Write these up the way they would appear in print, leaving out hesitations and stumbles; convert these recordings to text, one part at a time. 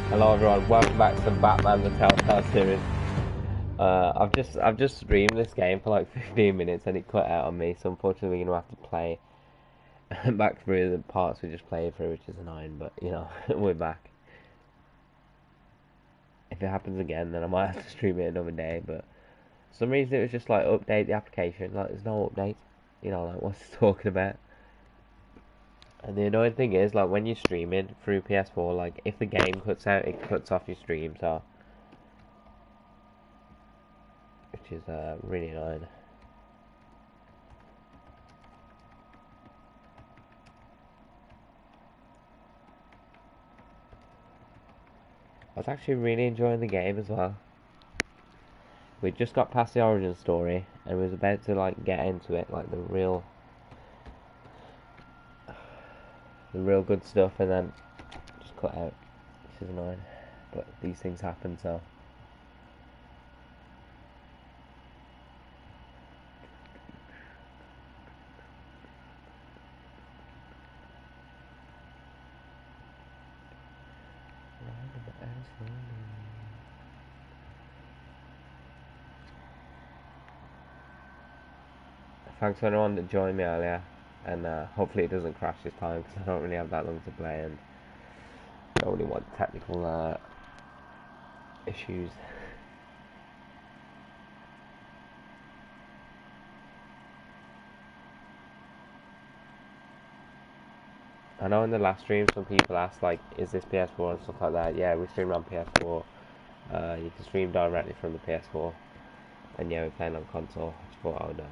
Hello everyone, welcome back to Batman the Telltale series. I've just streamed this game for like 15 minutes and it cut out on me, so unfortunately we're gonna have to play back through the parts we just played through, which is annoying, but you know, we're back. If it happens again, then I might have to stream it another day, but for some reason it was just like update the application, like there's no update, you know, like what's it talking about? And the annoying thing is, like when you're streaming through PS4, like if the game cuts out, it cuts off your stream, so which is really annoying. I was actually really enjoying the game as well. We just got past the origin story and we was about to like get into it, like the real good stuff, and then just cut out, which is annoying. But these things happen, so. Thanks to anyone that joined me earlier, and hopefully it doesn't crash this time because I don't really have that long to play and I don't really want technical issues. I know in the last stream some people asked like, is this PS4 and stuff like that. Yeah, we stream on PS4. You can stream directly from the PS4, and yeah, we're playing on console. I just thought I would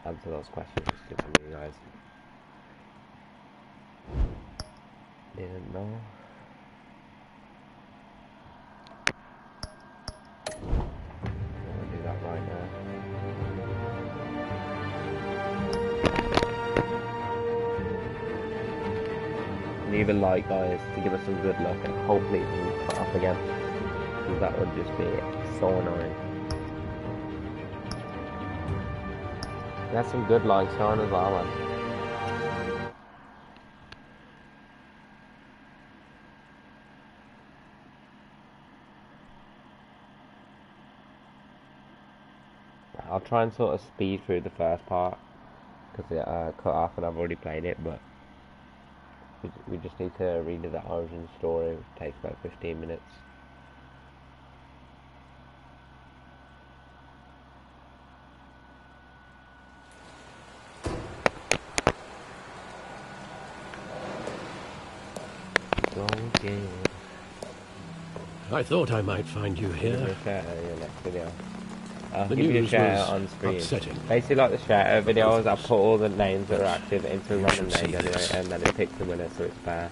answer those questions just for you guys. Didn't know. I'm gonna do that right now. Leave a like, guys, to give us some good luck, and hopefully it doesn't cut off again, because that would just be so annoying. That's some good likes on as well, man. I'll try and sort of speed through the first part because it cut off and I've already played it, but we just need to read the origin story, which takes about 15 minutes. I thought I might find you here. Give me a shout out in your next video. I'll The give you a news shout out was on screen. upsetting. Basically, like the shout out videos, I put all the names that are active into random names anyway, and then it picks the winner, so it's fair.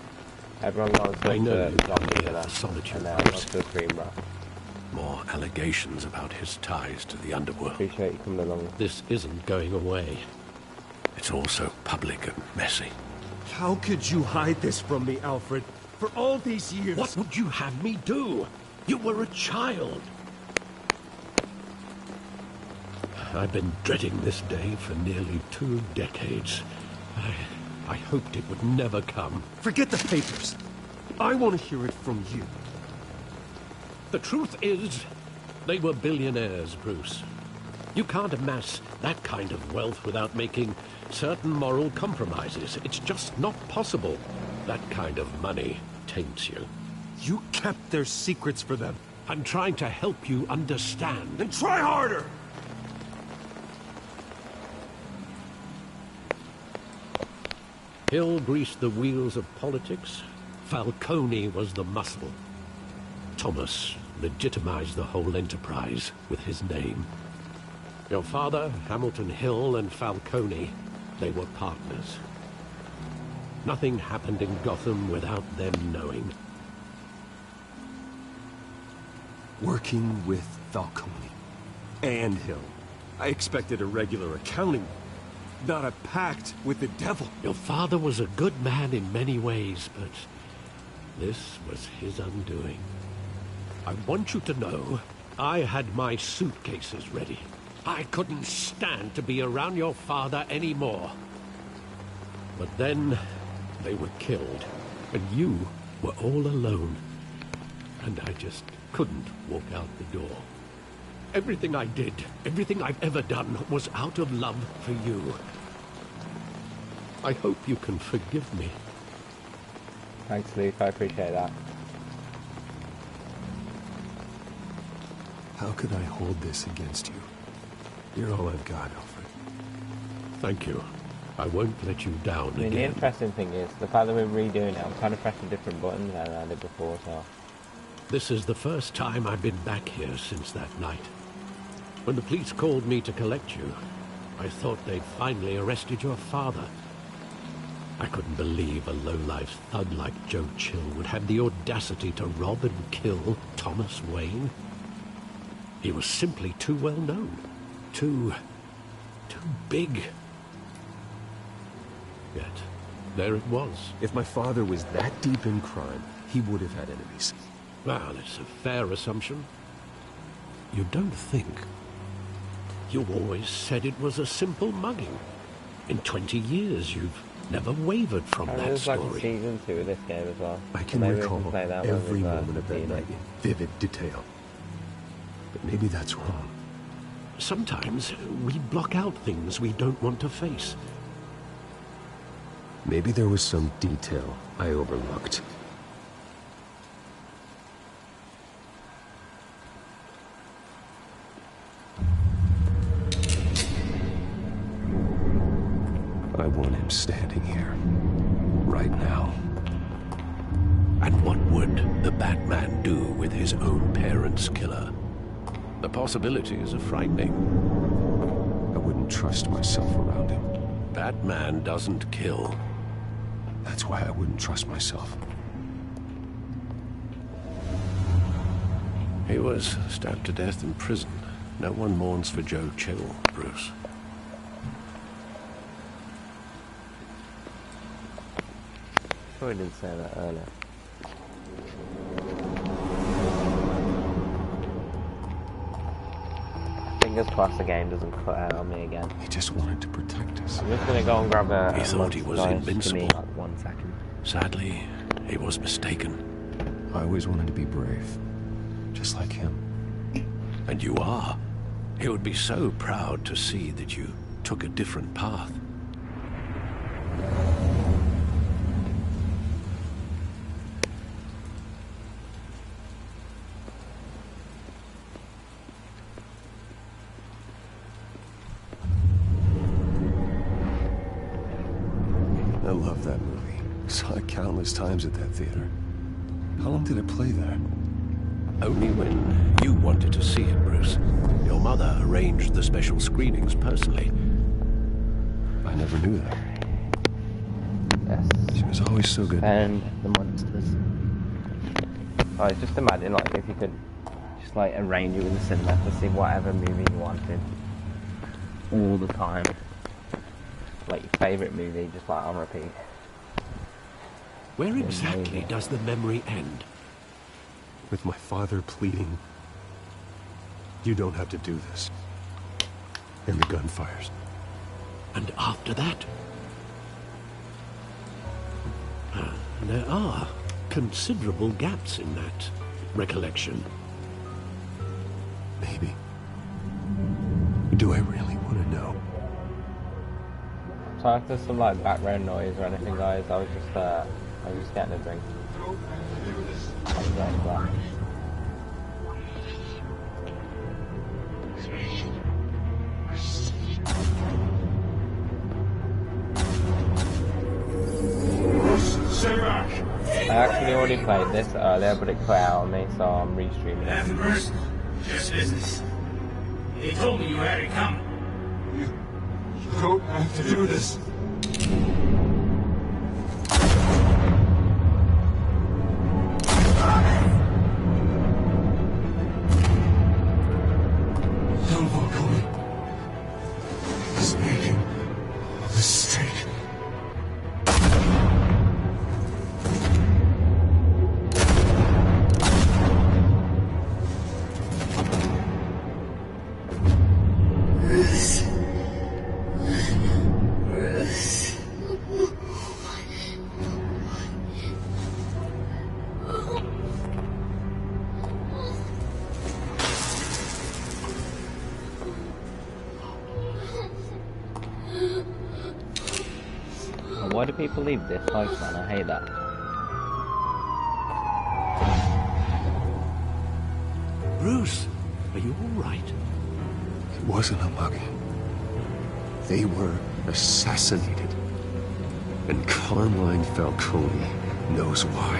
Everyone goes to I know you the come here winner, for solitude, and now I'm on to the screen, bro. More allegations about his ties to the underworld. Appreciate you coming along. This isn't going away. It's all so public and messy. How could you hide this from me, Alfred? For all these years... What would you have me do? You were a child. I've been dreading this day for nearly 2 decades. I hoped it would never come. Forget the papers. I want to hear it from you. The truth is, they were billionaires, Bruce. You can't amass that kind of wealth without making certain moral compromises. It's just not possible. That kind of money taints you. You kept their secrets for them. I'm trying to help you understand. Then try harder! Hill greased the wheels of politics. Falcone was the muscle. Thomas legitimized the whole enterprise with his name. Your father, Hamilton Hill, and Falcone, they were partners. Nothing happened in Gotham without them knowing. Working with Falcone and Hill. I expected a regular accounting, not a pact with the devil. Your father was a good man in many ways, but this was his undoing. I want you to know, I had my suitcases ready. I couldn't stand to be around your father anymore. But then, they were killed, and you were all alone. and I just couldn't walk out the door. Everything I did, everything I've ever done, was out of love for you. I hope you can forgive me. Thanks, Luke. I appreciate that. How could I hold this against you? You're all I've got, Alfred. Thank you. I won't let you down I mean, the again. interesting thing is the fact that we're redoing it. I'm kind of pressing different buttons than I did before, so. This is the first time I've been back here since that night. When the police called me to collect you, I thought they'd finally arrested your father. I couldn't believe a low-life thug like Joe Chill would have the audacity to rob and kill Thomas Wayne. He was simply too well known. Too big. Yet, there it was. If my father was that deep in crime, he would have had enemies. Well, it's a fair assumption. You don't think? You always said it was a simple mugging. In 20 years, you've never wavered from And that there's like a story. season 2 of this game as well. I can Maybe we recall play that one every with, moment of that Dina. night in vivid detail. But maybe that's wrong. Sometimes we block out things we don't want to face. Maybe there was some detail I overlooked. I want him standing here, right now. And what would the Batman do with his own parents' killer? The possibilities are frightening. I wouldn't trust myself around him. Batman doesn't kill. That's why I wouldn't trust myself. He was stabbed to death in prison. No one mourns for Joe Chill, Bruce. Sure, we didn't say that earlier. Fingers crossed the game doesn't cut out on me again. He just wanted to protect us. I'm just gonna go and grab a. He thought he was invincible. Give me like 1 second. Sadly, he was mistaken. I always wanted to be brave, just like him. And you are. He would be so proud to see that you took a different path. I love that movie. Saw it countless times at that theater. How long did it play there? Only when you wanted to see it, Bruce. Your mother arranged the special screenings personally. I never knew that. Yes. She was always so good. And the monsters. Oh, just imagine like if you could just like arrange it in the cinema to see whatever movie you wanted all the time. Like your favourite movie, just like on repeat. Where exactly does the memory end? With my father pleading, "You don't have to do this." And the gun fires. And after that? There are considerable gaps in that recollection. Maybe. Do I really want to know? So if there's some like background noise or anything, guys, I was just getting a drink. I was getting black. I actually already played this earlier, but it cut out on me, so I'm restreaming it. Nothing personal, just business. They told me you had it coming. You don't have to do this. Don't walk away. He's making a mistake. Why do people leave this house, man? I hate that. Bruce, are you all right? It wasn't a mug. They were assassinated. And Carmine Falcone knows why.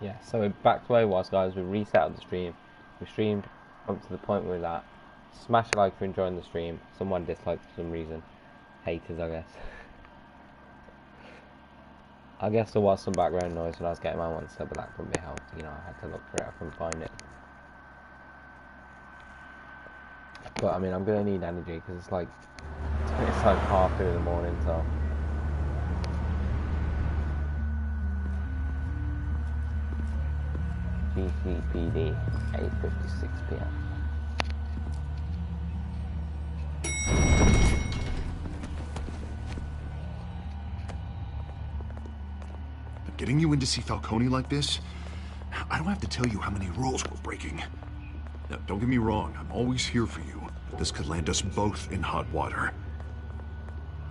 Yeah, so back to where it was, guys. We reset the stream. We streamed up to the point where we're at. Smash a like for enjoying the stream. Someone disliked for some reason. Haters, I guess. I guess there was some background noise when I was getting my monster, but that couldn't be helped. You know, I had to look for it. I couldn't find it. But I mean, I'm gonna need energy because it's like 2:30 in the morning, so. GCPD, 8:56 p.m. Getting you in to see Falcone like this, I don't have to tell you how many rules we're breaking. Now, don't get me wrong, I'm always here for you, but this could land us both in hot water.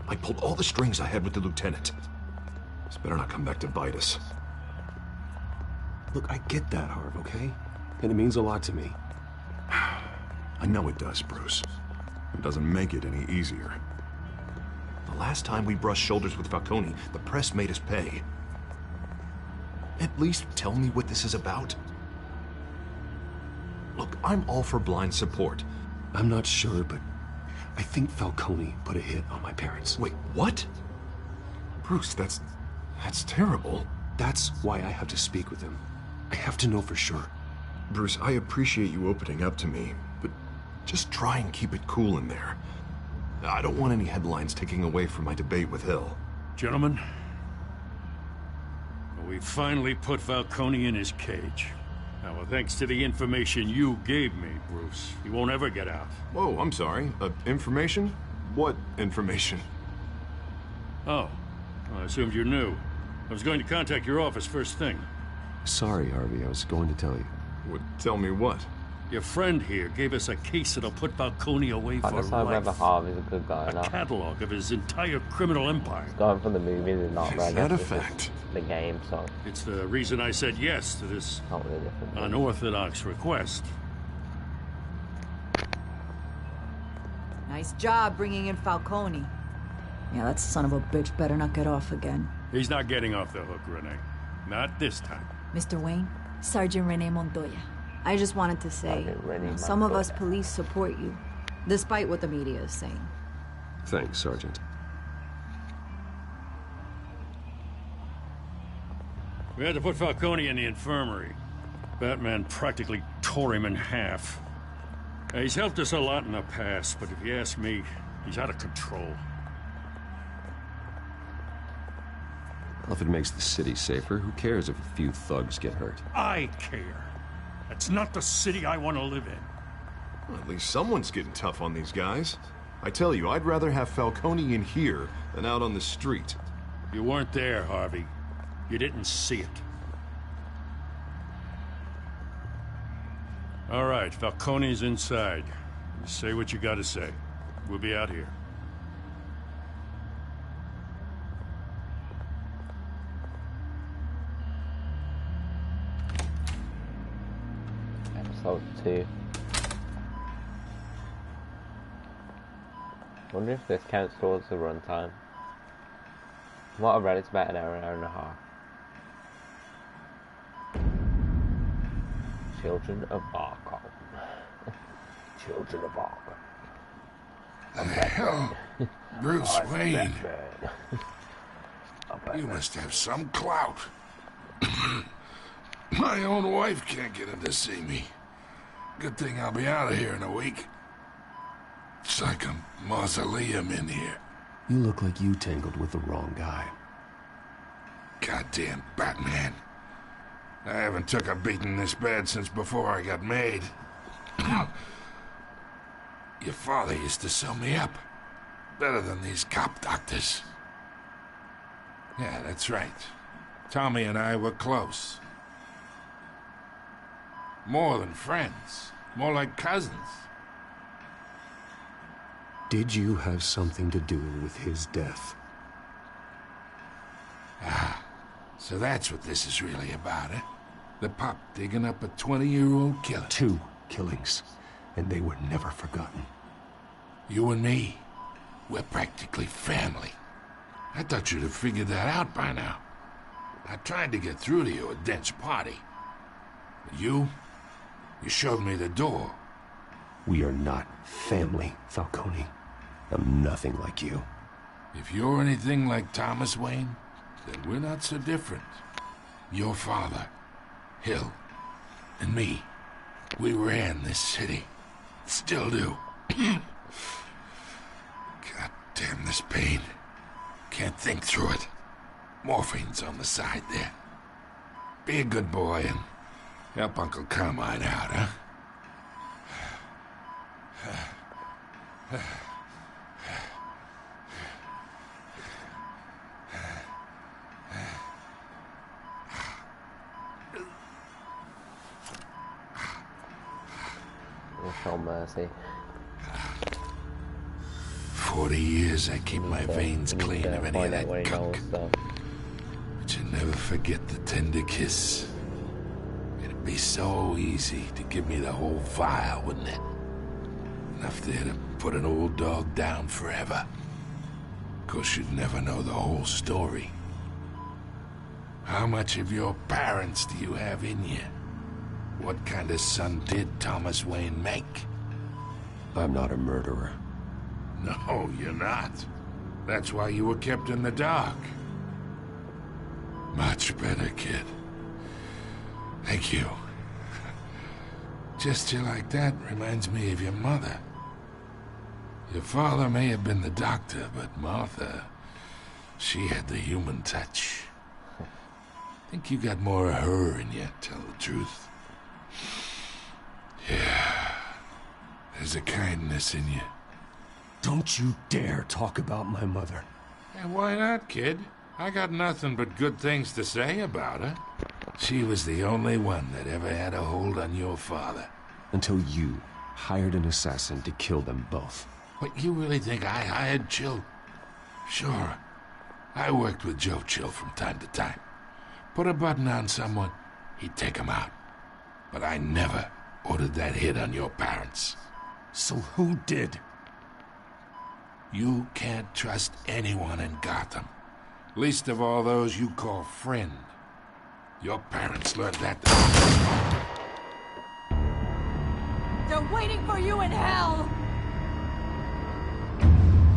I pulled all the strings I had with the lieutenant. This better not come back to bite us. Look, I get that, Harv, okay? And it means a lot to me. I know it does, Bruce. It doesn't make it any easier. The last time we brushed shoulders with Falcone, the press made us pay. At least tell me what this is about. Look, I'm all for blind support. I'm not sure, but I think Falcone put a hit on my parents. Wait, what? Bruce, that's terrible. That's why I have to speak with him. I have to know for sure. Bruce, I appreciate you opening up to me, but just try and keep it cool in there. I don't want any headlines taking away from my debate with Hill. Gentlemen, we finally put Falcone in his cage. Now, well, thanks to the information you gave me, Bruce, he won't ever get out. Whoa, I'm sorry. Information? What information? Oh, well, I assumed you knew. I was going to contact your office first thing. Sorry, Harvey, I was going to tell you. Tell me what? Your friend here gave us a case that'll put Falcone away for That's not whether life. Harvey's a good guy or A not. catalog of his entire criminal empire. Going from the movies is not Is right. that a This is fact? the game, so It's the reason I said yes to this totally different. unorthodox request. Nice job bringing in Falcone. Yeah, that son of a bitch better not get off again. He's not getting off the hook, Renee. Not this time. Mr. Wayne, Sergeant Renee Montoya. I just wanted to say, Sergeant Renee some of us Montoya. police support you, despite what the media is saying. Thanks, Sergeant. We had to put Falcone in the infirmary. Batman practically tore him in half. He's helped us a lot in the past, but if you ask me, he's out of control. Well, if it makes the city safer, who cares if a few thugs get hurt? I care. It's not the city I want to live in. Well, at least someone's getting tough on these guys. I tell you, I'd rather have Falcone in here than out on the street. You weren't there, Harvey. You didn't see it. All right, Falcone's inside. You say what you gotta say. We'll be out here. Episode 2. Wonder if this counts towards the runtime. From what I've read, it's about an hour and a half. Children of Arkham. Children of Arkham. The hell? Bruce Wayne, you must have some clout. My own wife can't get in to see me. Good thing I'll be out of here in a week. It's like a mausoleum in here. You look like you tangled with the wrong guy. Goddamn Batman. I haven't took a beating this bad since before I got made. Your father used to sew me up. Better than these cop doctors. Yeah, that's right. Tommy and I were close. More than friends. More like cousins. Did you have something to do with his death? Ah, so that's what this is really about, eh? The pup digging up a 20-year-old killer. 2 killings, and they were never forgotten. You and me, we're practically family. I thought you'd have figured that out by now. I tried to get through to you at Dent's party. But you showed me the door. We are not family, Falcone. I'm nothing like you. If you're anything like Thomas Wayne, then we're not so different. Your father, Hill, and me, we ran this city. Still do. God damn this pain. Can't think through it. Morphine's on the side there. Be a good boy and help Uncle Carmine out, huh? Show mercy. 40 years I keep my veins clean of any of that gunk. But you never forget the tender kiss. It'd be so easy to give me the whole vial, wouldn't it? Enough there to put an old dog down forever. Of course, you'd never know the whole story. How much of your parents do you have in you? What kind of son did Thomas Wayne make? I'm not a murderer. No, you're not. That's why you were kept in the dark. Much better, kid. Thank you. Gesture like that reminds me of your mother. Your father may have been the doctor, but Martha, she had the human touch. Think you got more of her in you, tell the truth. Yeah, there's a kindness in you. Don't you dare talk about my mother. And why not, kid? I got nothing but good things to say about her. She was the only one that ever had a hold on your father. Until you hired an assassin to kill them both. What, you really think I hired Chill? Sure. I worked with Joe Chill from time to time. Put a button on someone, he'd take him out. But I never ordered that hit on your parents. So who did? You can't trust anyone in Gotham. Least of all those you call friend. Your parents learned that. They're waiting for you in hell!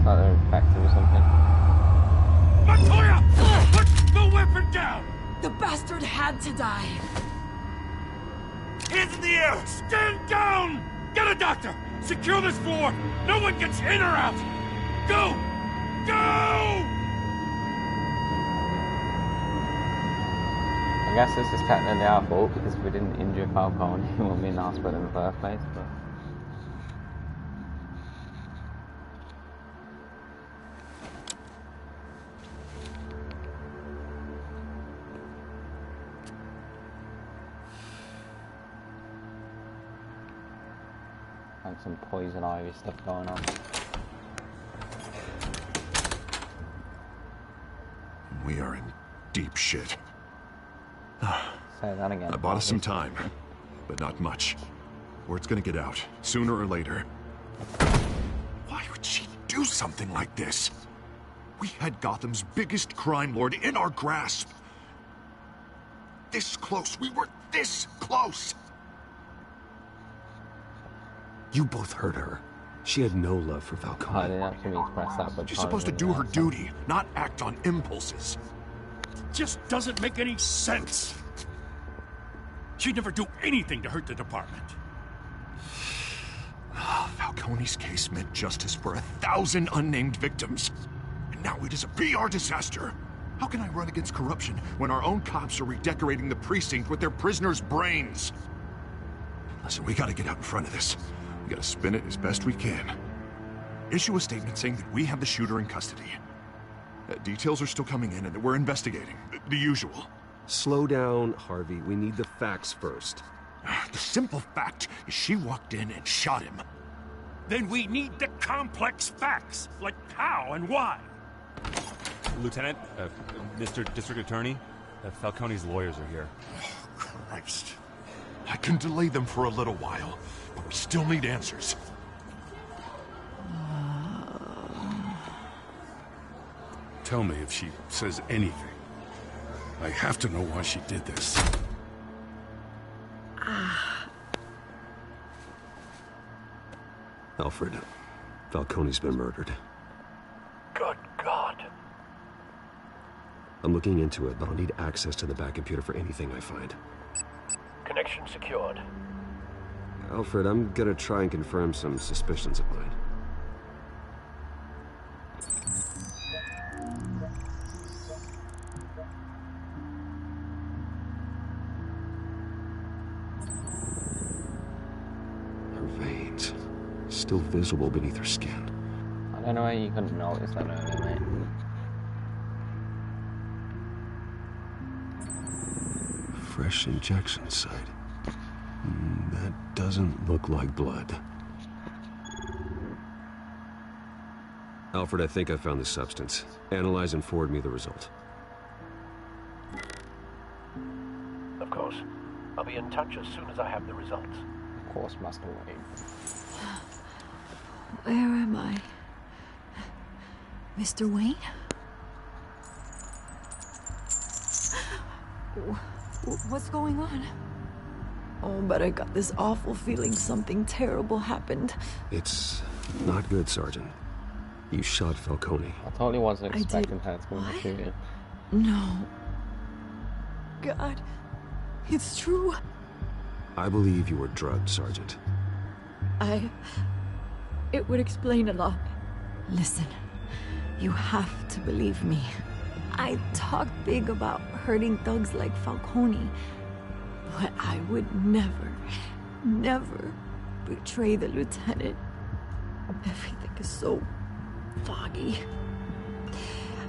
Like they're infected or something. Montoya! Put the weapon down! The bastard had to die. Hands in the air! Stand down! Get a doctor! Secure this floor! No one gets in or out! Go! Go! I guess this is technically our fault because we didn't injure Falcone. He wouldn't be in the hospital in the first place. But like some poison ivy stuff going on. We are in deep shit. Say that again. I bought us some time, but not much. Word's gonna get out, sooner or later. Why would she do something like this? We had Gotham's biggest crime lord in our grasp. This close. We were this close. You both hurt her. She had no love for I Falcone. didn't actually mean to press that, but She's supposed to do her duty, not act on impulses. Just doesn't make any sense. She'd never do anything to hurt the department. Falcone's case meant justice for 1,000 unnamed victims. And now it is a PR disaster. How can I run against corruption when our own cops are redecorating the precinct with their prisoners' brains? Listen, we gotta get out in front of this. We gotta spin it as best we can. Issue a statement saying that we have the shooter in custody. Details are still coming in and that we're investigating. The usual. Slow down, Harvey. We need the facts first. The simple fact is she walked in and shot him. Then we need the complex facts, like how and why. Lieutenant, Mr. District Attorney, Falcone's lawyers are here. Oh, Christ. I can delay them for a little while, but we still need answers. Tell me if she says anything. I have to know why she did this. Alfred, Falcone's been murdered. Good God. I'm looking into it, but I'll need access to the back computer for anything I find. Connection secured. Alfred, I'm gonna try and confirm some suspicions of mine. Her veins, still visible beneath her skin. I don't know how you couldn't notice that earlier, mate. Fresh injection site. That doesn't look like blood. Alfred, I think I found the substance. Analyze and forward me the result. Of course. I'll be in touch as soon as I have the results. Of course, Master Wayne. Where am I? Mr. Wayne? What's going on? Oh, but I got this awful feeling something terrible happened. It's not good, Sergeant. You shot Falcone. I totally wasn't expecting her to come and shoot you. No. God, it's true. I believe you were drugged, Sergeant. It would explain a lot. Listen, you have to believe me. I talked big about hurting thugs like Falcone, but I would never, never betray the lieutenant. Everything is so foggy.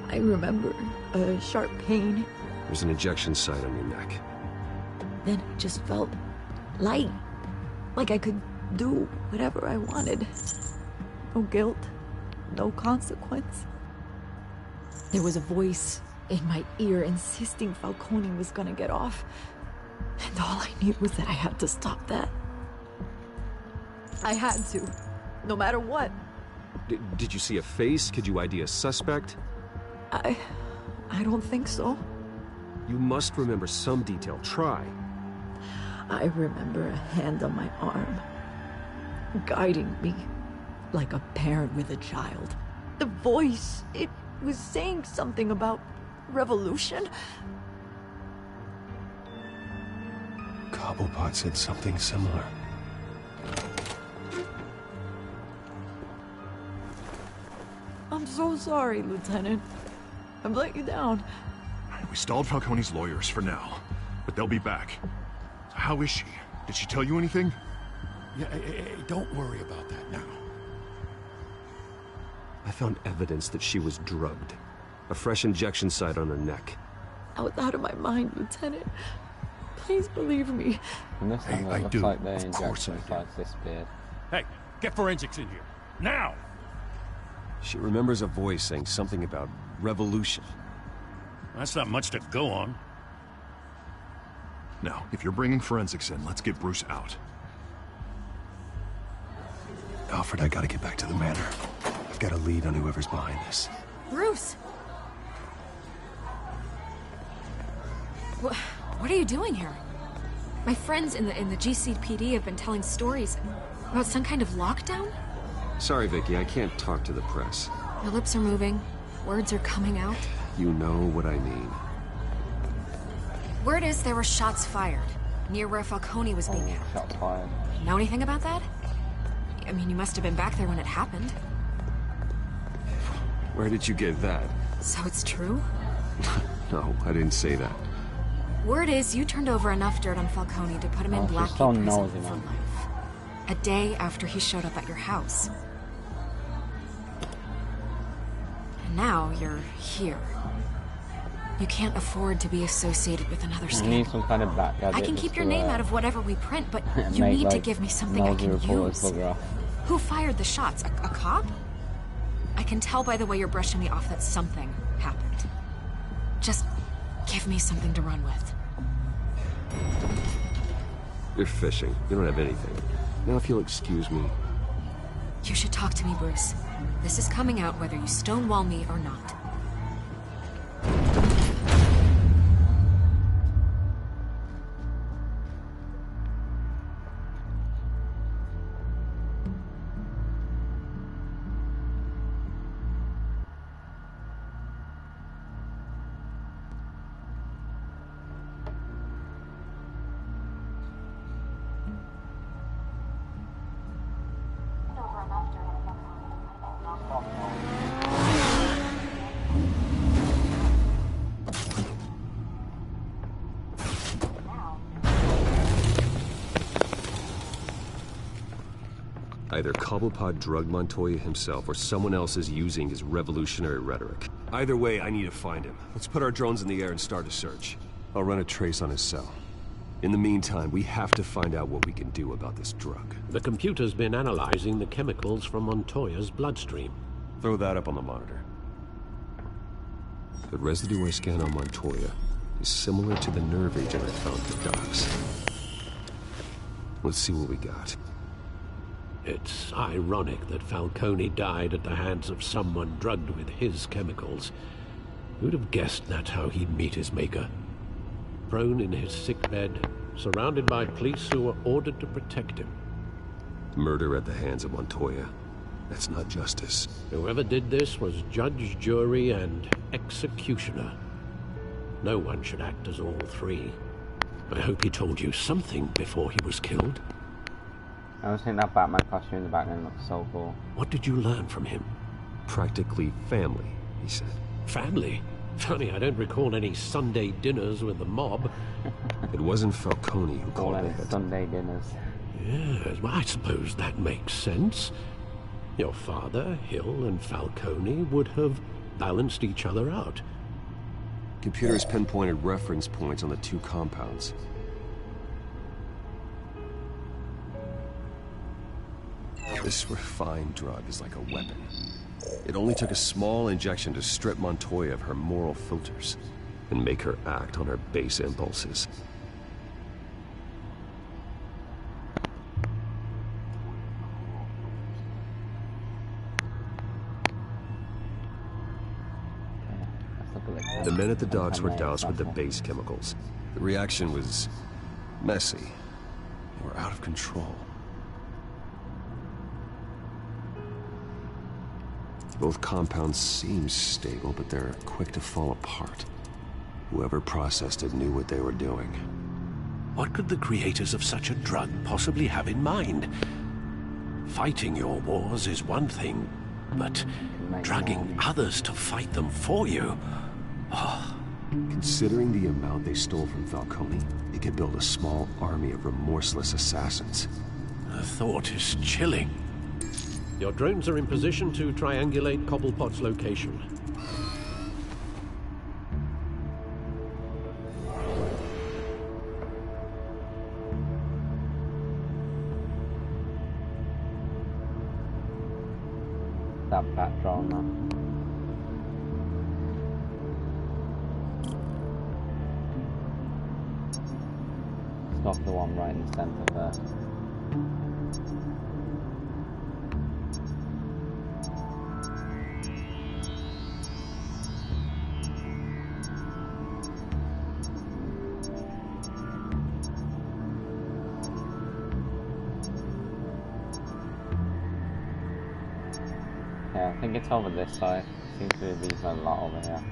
I remember a sharp pain. There's an injection site on your neck. Then it just felt light, like I could do whatever I wanted. No guilt, no consequence. There was a voice in my ear insisting Falcone was gonna get off. And all I knew was that I had to stop that. I had to, no matter what. Did you see a face? Could you ID a suspect? I don't think so. You must remember some detail. Try. I remember a hand on my arm, guiding me like a parent with a child. The voice, it was saying something about revolution. Cobblepot said something similar. I'm so sorry, Lieutenant. I've let you down. We stalled Falcone's lawyers for now, but they'll be back. How is she? Did she tell you anything? Yeah, don't worry about that now. I found evidence that she was drugged. A fresh injection site on her neck. I was out of my mind, Lieutenant. Please believe me. And this time it looks like the injection site's disappeared. Hey, get forensics in here. Now! She remembers a voice saying something about revolution. That's not much to go on. Now, if you're bringing forensics in, let's get Bruce out. Alfred, I gotta get back to the manor. I've got a lead on whoever's behind this. Bruce! What are you doing here? My friends in the GCPD have been telling stories about some kind of lockdown? Sorry, Vicky, I can't talk to the press. Your lips are moving. Words are coming out. You know what I mean. Word is there were shots fired near where Falcone was being held. Shots fired. Know anything about that? I mean, you must have been back there when it happened. Where did you get that? So it's true? No, I didn't say that. Word is you turned over enough dirt on Falcone to put him in Blackgate so prison nosy, for man. life. A day after he showed up at your house. And now you're here. You can't afford to be associated with another You scandal. need some kind of background. I can keep your name out of whatever we print, but you make, need to like, give me something I nosy can reporters use. bugger off. Who fired the shots? A cop? I can tell by the way you're brushing me off that something happened. Just give me something to run with. You're fishing. You don't have anything. Now if you'll excuse me. You should talk to me, Bruce. This is coming out whether you stonewall me or not. Either Cobblepot drugged Montoya himself, or someone else is using his revolutionary rhetoric. Either way, I need to find him. Let's put our drones in the air and start a search. I'll run a trace on his cell. In the meantime, we have to find out what we can do about this drug. The computer's been analyzing the chemicals from Montoya's bloodstream. Throw that up on the monitor. The residue I scan on Montoya is similar to the nerve agent I found at the docks. Let's see what we got. It's ironic that Falcone died at the hands of someone drugged with his chemicals. Who'd have guessed that's how he'd meet his maker? Prone in his sickbed, surrounded by police who were ordered to protect him. Murder at the hands of Montoya. That's not justice. Whoever did this was judge, jury, and executioner. No one should act as all three. I hope he told you something before he was killed. I always think that Batman costume in the background looks so cool. What did you learn from him? Practically family, he said. Family? Funny, I don't recall any Sunday dinners with the mob. It wasn't Falcone who called All it. Sunday dinners. Yes, well, I suppose that makes sense. Your father, Hill, and Falcone would have balanced each other out. Computers pinpointed reference points on the two compounds. This refined drug is like a weapon. It only took a small injection to strip Montoya of her moral filters and make her act on her base impulses. The men at the docks were doused with the base chemicals. The reaction was messy. They were out of control. Both compounds seem stable, but they're quick to fall apart. Whoever processed it knew what they were doing. What could the creators of such a drug possibly have in mind? Fighting your wars is one thing, but drugging others to fight them for you? Oh. Considering the amount they stole from Falcone, they could build a small army of remorseless assassins. The thought is chilling. Your drones are in position to triangulate Cobblepot's location. That bat drama. Stop the one right in the center there. Yeah, I think it's over this side. Seems to be a lot over here.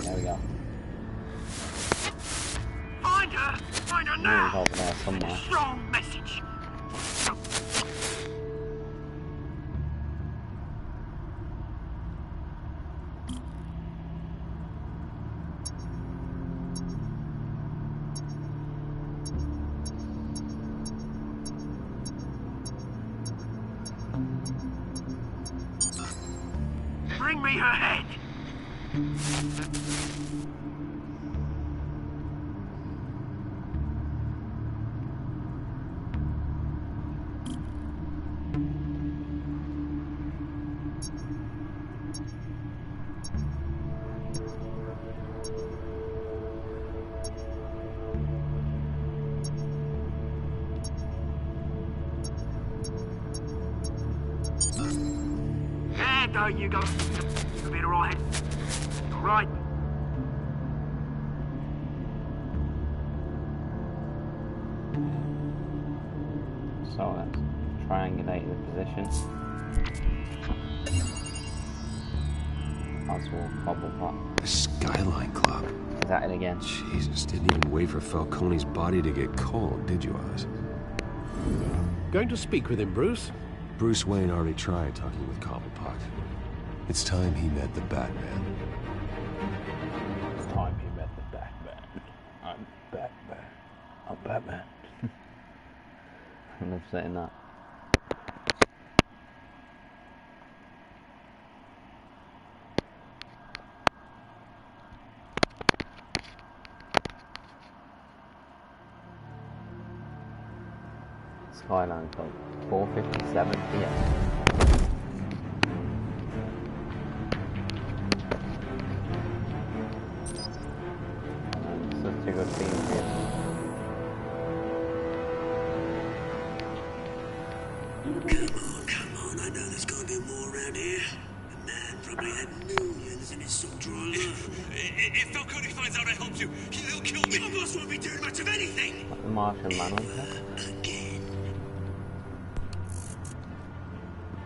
There we go. you now. Over there somewhere. Strong message. Bring me her head. There you go. You'll be alright. Right. So let's triangulate the position. Possible cobble pot. The Skyline Club. Is that it again? Jesus, didn't even wait for Falcone's body to get cold, did you, Oz? Going to speak with him, Bruce? Bruce Wayne already tried talking with Cobblepot. It's time he met the Batman. It's time he met the Batman. I'm Batman. I'm Batman. I love saying that. Skyline Club, 4:57 p.m. Such a good theme here. Come on, I know there's gonna be more around here. The man probably had millions in his soul drawer. If Falcone finds out I helped you, he'll kill me. Your boss won't be doing much of anything. Like the Martian Manhunter.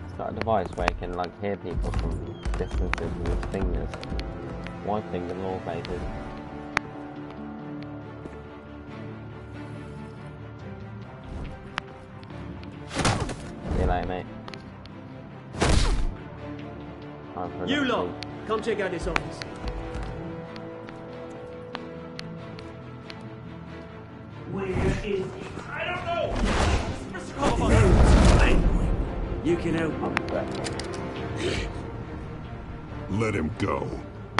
It's got a device where you can like hear people from distances with his fingers. One finger in all places. See you later, mate. You lot, come check out this office. Where is he? I don't know. You can help. Let him go.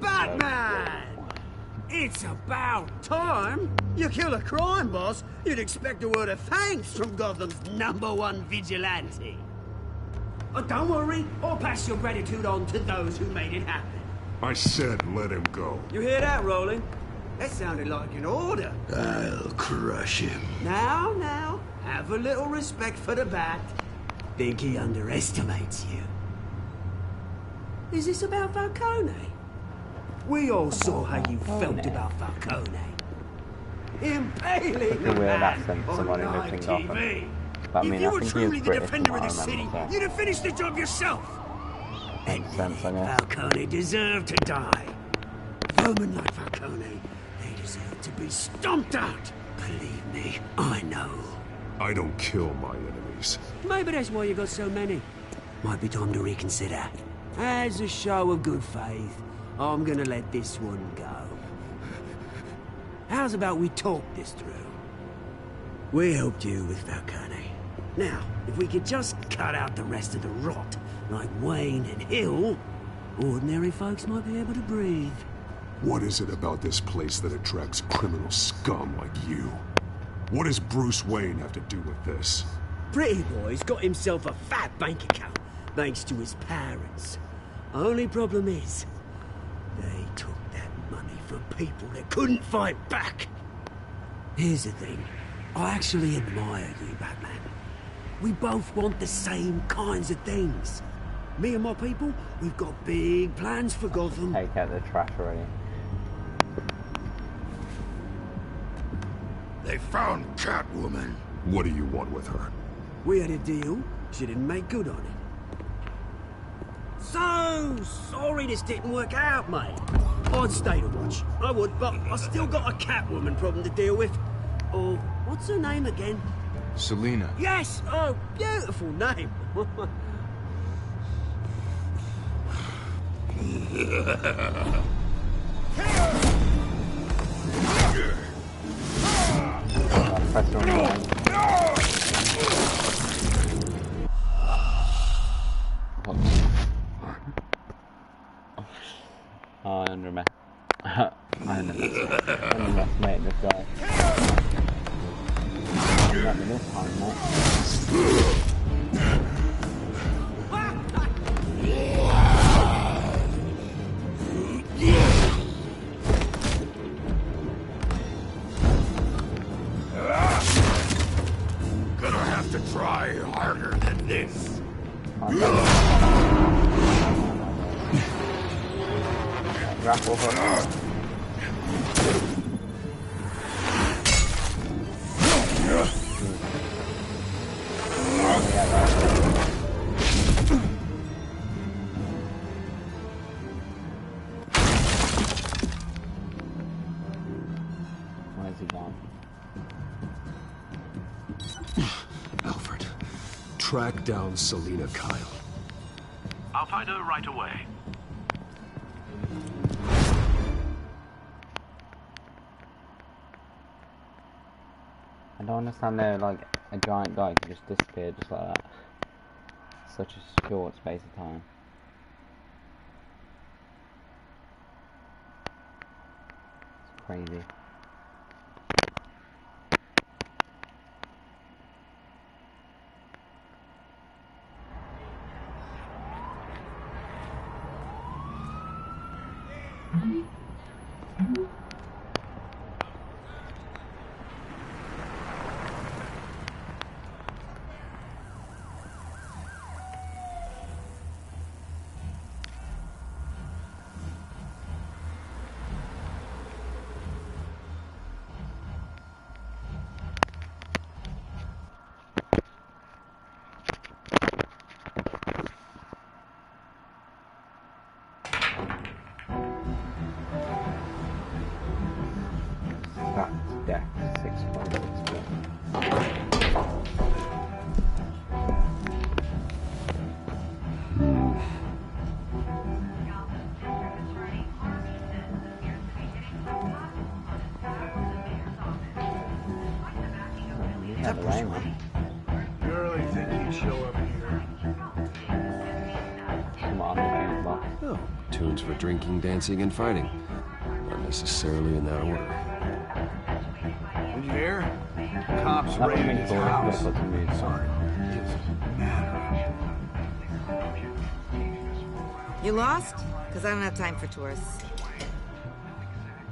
Batman! It's about time. You kill a crime boss, you'd expect a word of thanks from Gotham's #1 vigilante. Oh, don't worry, I'll pass your gratitude on to those who made it happen. I said let him go. You hear that, Roland? That sounded like an order. I'll crush him. Now, have a little respect for the Bat. Think he underestimates you. Is this about Falcone? We all saw how you felt about Falcone. Impaling a man on live TV. But I mean, if you I were think truly he the was defender of the British, city, so. you'd have finished the job yourself. And Falcone deserved to die. Vermin like Falcone, they deserve to be stomped out. Believe me, I know. I don't kill my enemies. Maybe that's why you got so many. Might be time to reconsider. As a show of good faith, I'm gonna let this one go. How's about we talk this through? We helped you with Falcone. Now, if we could just cut out the rest of the rot, like Wayne and Hill, ordinary folks might be able to breathe. What is it about this place that attracts criminal scum like you? What does Bruce Wayne have to do with this? Pretty Boy's got himself a fat bank account, thanks to his parents. Only problem is, they took that money from people that couldn't fight back. Here's the thing. I actually admire you, Batman. We both want the same kinds of things. Me and my people, we've got big plans for Gotham. Take out the trash already. They found Catwoman. What do you want with her? We had a deal. She didn't make good on it. So sorry this didn't work out, mate. I'd stay to watch. I would, but I still got a Catwoman problem to deal with. Or What's her name again? Selina. Yes! Oh, beautiful name. Oh, I underestimated this guy. Not me this time, mate. Gonna have to try harder than this. Grapple hook. Where's he gone? Alfred, track down Selina Kyle. I'll find her right away. I don't understand how, like, a giant guy can just disappear just like that. Such a short space of time. It's crazy. Deck 6.64. You really think he'd show up here? Come on, the box. Oh, tunes for drinking, dancing, and fighting. Not necessarily in that order. Did you hear? Cops raided his house. Sorry. You lost? Because I don't have time for tourists.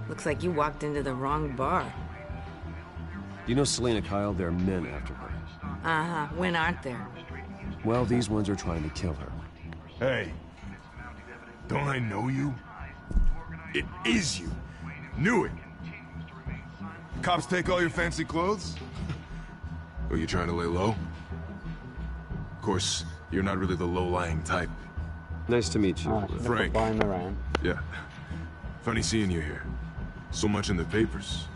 Looks like you walked into the wrong bar. You know Selina Kyle? There are men after her. Uh-huh. When aren't there? Well, these ones are trying to kill her. Hey, don't I know you? It is you. Knew it. Cops take all your fancy clothes? Are you trying to lay low? Of course, you're not really the low-lying type. Nice to meet you. Frank. Around. Yeah. Funny seeing you here. So much in the papers.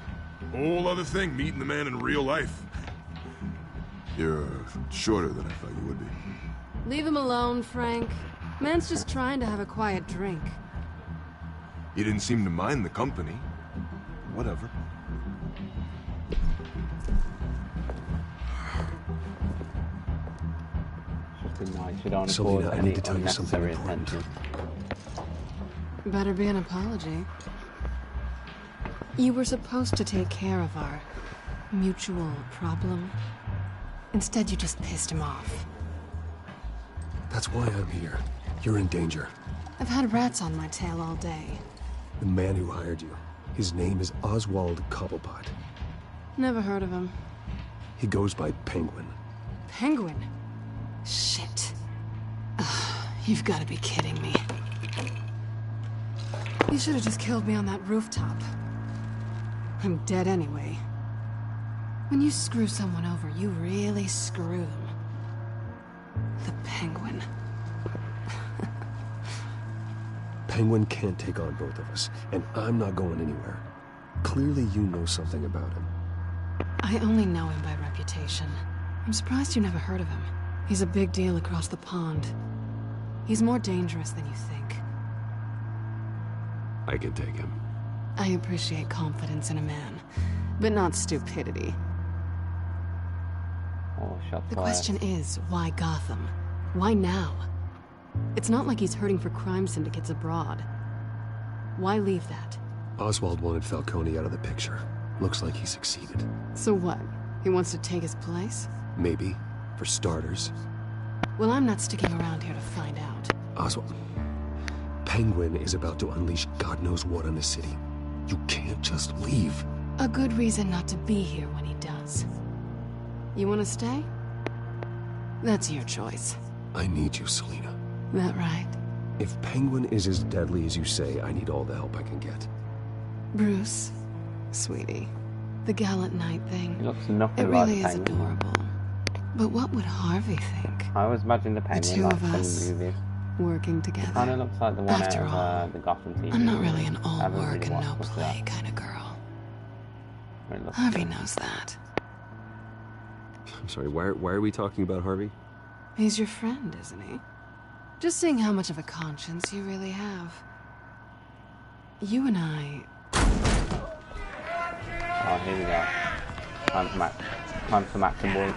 Whole other thing, meeting the man in real life. You're shorter than I thought you would be. Leave him alone, Frank. Man's just trying to have a quiet drink. You didn't seem to mind the company. Whatever. Selina, I need to tell you something important. Better be an apology. You were supposed to take care of our mutual problem. Instead, you just pissed him off. That's why I'm here. You're in danger. I've had rats on my tail all day. The man who hired you, his name is Oswald Cobblepot. Never heard of him. He goes by Penguin. Penguin? Shit. Ugh, you've got to be kidding me. You should have just killed me on that rooftop. I'm dead anyway. When you screw someone over, you really screw them. The Penguin. Penguin can't take on both of us, and I'm not going anywhere. Clearly you know something about him. I only know him by reputation. I'm surprised you never heard of him. He's a big deal across the pond. He's more dangerous than you think. I can take him. I appreciate confidence in a man, but not stupidity. Oh, shots The fired. question is, why Gotham? Why now? It's not like he's hurting for crime syndicates abroad. Why leave that? Oswald wanted Falcone out of the picture. Looks like he succeeded. So what? He wants to take his place? Maybe, for starters. Well, I'm not sticking around here to find out. Oswald... Penguin is about to unleash God knows what on the city. You can't just leave. A good reason not to be here when he does. You want to stay? That's your choice. I need you, Selina. That right? If Penguin is as deadly as you say, I need all the help I can get. Bruce, sweetie, the gallant knight thing. He looks nothing it like really the is Penguin. adorable. But what would Harvey think? I always imagine the Penguin two like of from us the movies. Working together. Kind of looks like the one After out of the Gotham TV. I'm not really an I all haven't work really and watched no much of play that. kind of girl. It looks Harvey good. knows that. I'm sorry, why are we talking about Harvey? He's your friend, isn't he? Just seeing how much of a conscience you really have. You and I... Oh, here we go. Time for action, boys.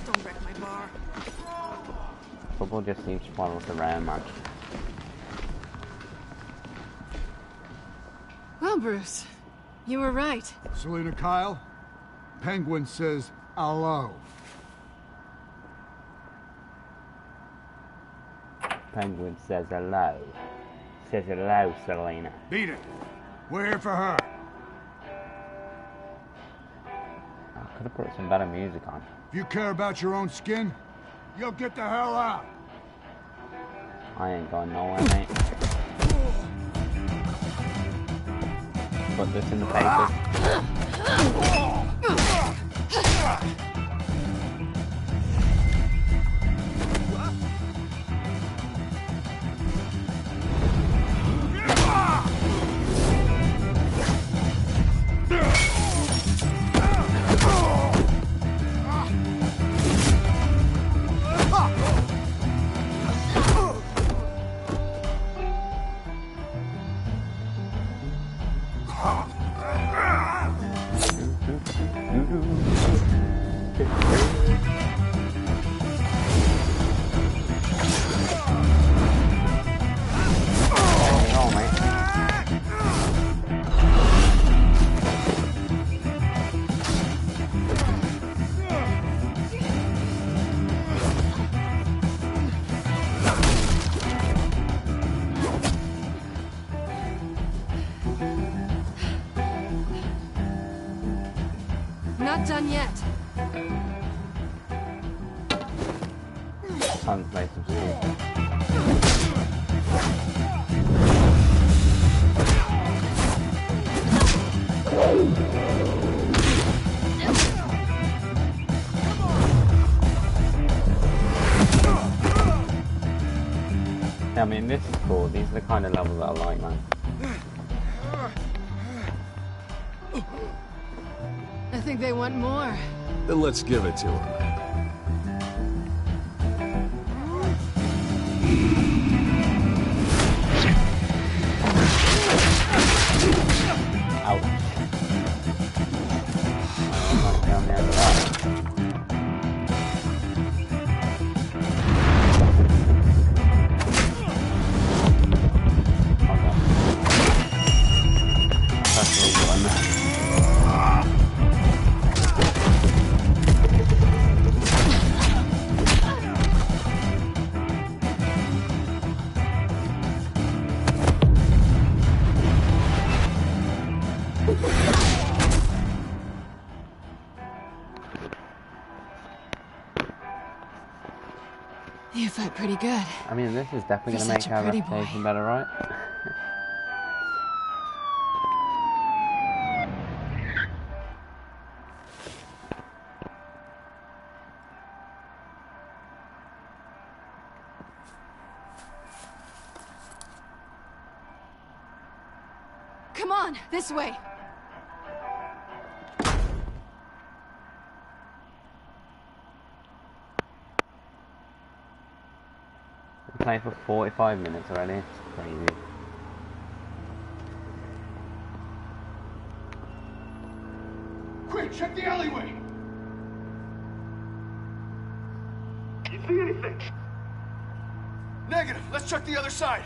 Don't wreck my bar. Football just seems to follow us around, man. Well, Bruce, you were right. Selina Kyle, Penguin says hello. Penguin says hello. Says hello, Selena. Beat it. We're here for her. I could have put some better music on. If you care about your own skin, you'll get the hell out. I ain't going nowhere, mate. Put this in the papers. Not done yet. Time to play some school. I mean, this is cool. These are the kind of levels that I like, man. I think they want more. Then let's give it to him. Ouch. I'm not down there at all. You fight pretty good. I mean, this is definitely You're going to such make a our pretty reputation boy. better, right? Come on, this way. We're playing for 45 minutes already. It's crazy. Quick, check the alleyway! You see anything? Negative. Let's check the other side.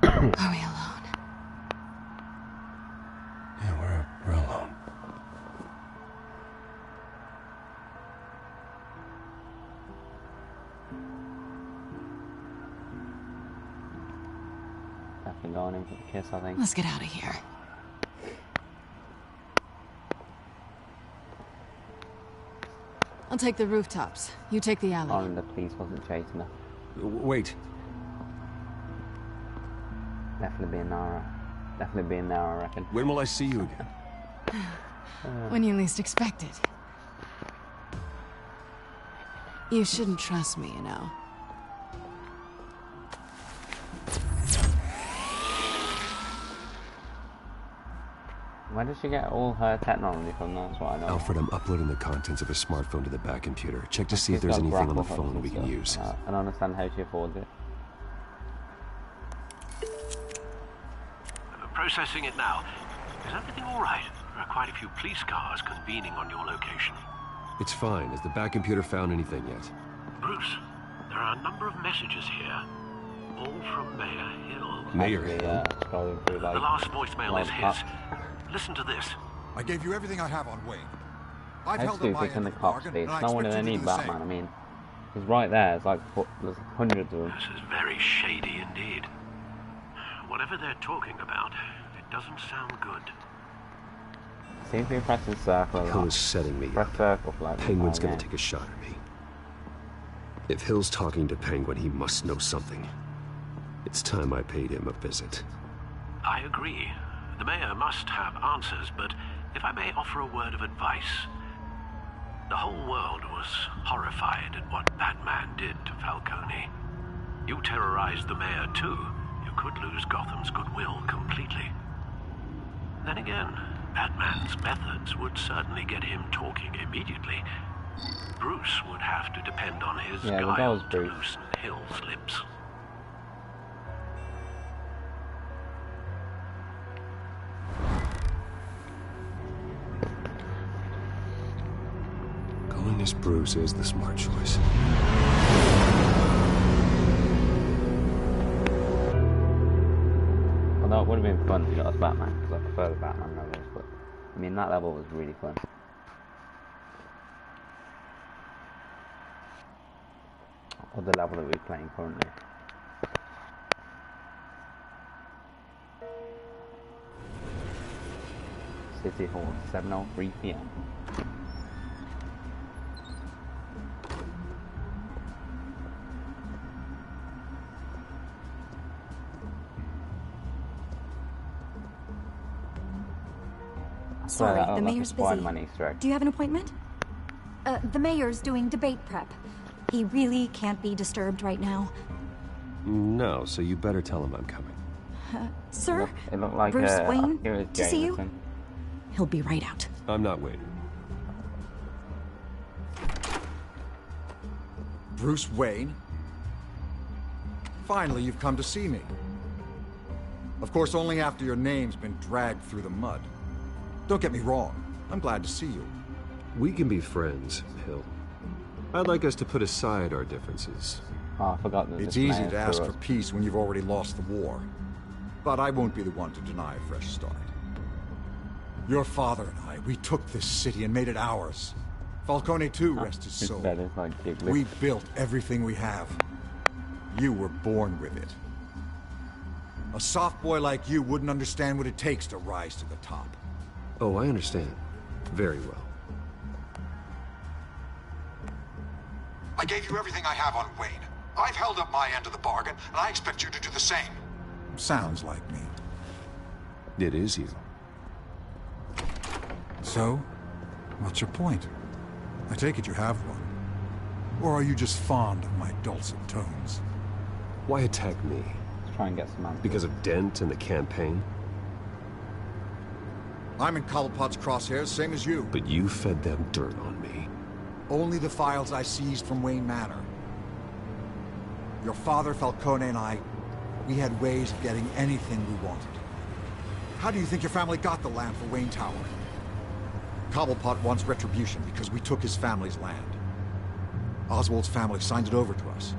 Are we alone? Yeah, we're alone. Definitely going in for the kiss, I think. Let's get out of here. I'll take the rooftops. You take the alley. Oh, and the police wasn't chasing her. Wait. Definitely being there. Definitely being there, I reckon. When will I see you again? When you least expect it. You shouldn't trust me, you know. Where does she get all her technology from? That's what I know. Alfred, I'm uploading the contents of her smartphone to the back computer. Check to see if She's there's got anything on the grapple phone we can stuff. use. I don't understand how she affords it. Processing it now. Is everything all right? There are quite a few police cars convening on your location. It's fine. Has the back computer found anything yet? Bruce, there are a number of messages here, all from Mayor Hill. Mayor Hill? Scrolling through, like, The last voicemail is like his. Listen to this. I gave you everything I have on Wayne. I've how held up my stupid can end the of the cops bargain, be? and It's I no one expect in you to any do the Batman. same. I mean, he's right there. It's like there's hundreds of them. This is very shady indeed. Whatever they're talking about, it doesn't sound good. Seems to be pressing circle a lot. Hill is setting me Press up. circle for like Penguin's oh, gonna yeah. take a shot at me. If Hill's talking to Penguin, he must know something. It's time I paid him a visit. I agree. The mayor must have answers, but if I may offer a word of advice. The whole world was horrified at what Batman did to Falcone. You terrorized the mayor too. You could lose Gotham's goodwill completely. Then again, Batman's methods would certainly get him talking immediately. Bruce would have to depend on his guile to loosen Hill's lips. Going as Bruce is the smart choice. Although it would have been fun to get us Batman, because I prefer the Batman levels, but I mean that level was really fun. Or the level that we're playing currently. City Hall, 7:03 PM. Sorry, the mayor's busy. Easter egg. Do you have an appointment? The mayor's doing debate prep. He really can't be disturbed right now. No, so you better tell him I'm coming. Sir? It looked like Bruce Wayne? Here's To see you? Jameson. He'll be right out. I'm not waiting. Bruce Wayne? Finally, you've come to see me. Of course, only after your name's been dragged through the mud. Don't get me wrong. I'm glad to see you. We can be friends, Hill. I'd like us to put aside our differences. Oh, I forgot that It's easy to ask for peace when you've already lost the war. But I won't be the one to deny a fresh start. Your father and I, we took this city and made it ours. Falcone too, rest his soul. We built everything we have. You were born with it. A soft boy like you wouldn't understand what it takes to rise to the top. Oh, I understand. Very well. I gave you everything I have on Wayne. I've held up my end of the bargain, and I expect you to do the same. Sounds like me. It is you. So, what's your point? I take it you have one. Or are you just fond of my dulcet tones? Why attack me? Let's try and get some answers. Because of Dent and the campaign? I'm in Cobblepot's crosshairs, same as you. But you fed them dirt on me. Only the files I seized from Wayne Manor. Your father, Falcone, and I, we had ways of getting anything we wanted. How do you think your family got the land for Wayne Tower? Cobblepot wants retribution because we took his family's land. Oswald's family signed it over to us,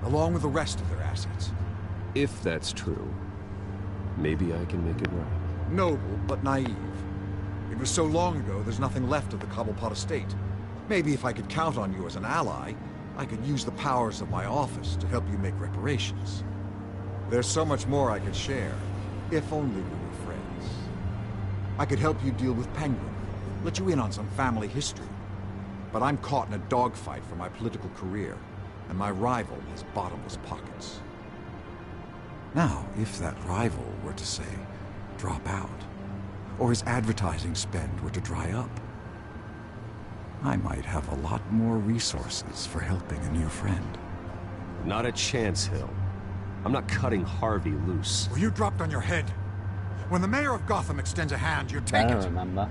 along with the rest of their assets. If that's true, maybe I can make it right. Noble, but naive. It was so long ago, there's nothing left of the Cobblepot estate. Maybe if I could count on you as an ally, I could use the powers of my office to help you make reparations. There's so much more I could share, if only we were friends. I could help you deal with Penguin, let you in on some family history. But I'm caught in a dogfight for my political career, and my rival has bottomless pockets. Now, if that rival were to say, drop out, or his advertising spend were to dry up, I might have a lot more resources for helping a new friend. Not a chance, Hill. I'm not cutting Harvey loose. Were you dropped on your head? When the mayor of Gotham extends a hand, you take it. I don't remember.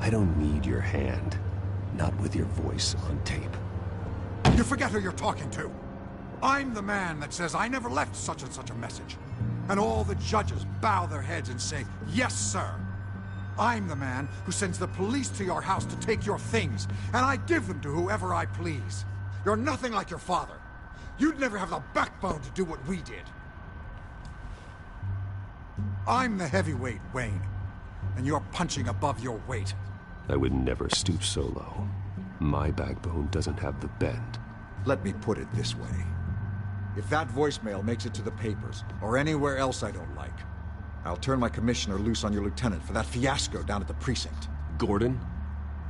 I don't need your hand. Not with your voice on tape. You forget who you're talking to. I'm the man that says I never left such and such a message. And all the judges bow their heads and say, yes, sir. I'm the man who sends the police to your house to take your things, and I give them to whoever I please. You're nothing like your father. You'd never have the backbone to do what we did. I'm the heavyweight, Wayne, and you're punching above your weight. I would never stoop so low. My backbone doesn't have the bend. Let me put it this way. If that voicemail makes it to the papers, or anywhere else I don't like, I'll turn my commissioner loose on your lieutenant for that fiasco down at the precinct. Gordon?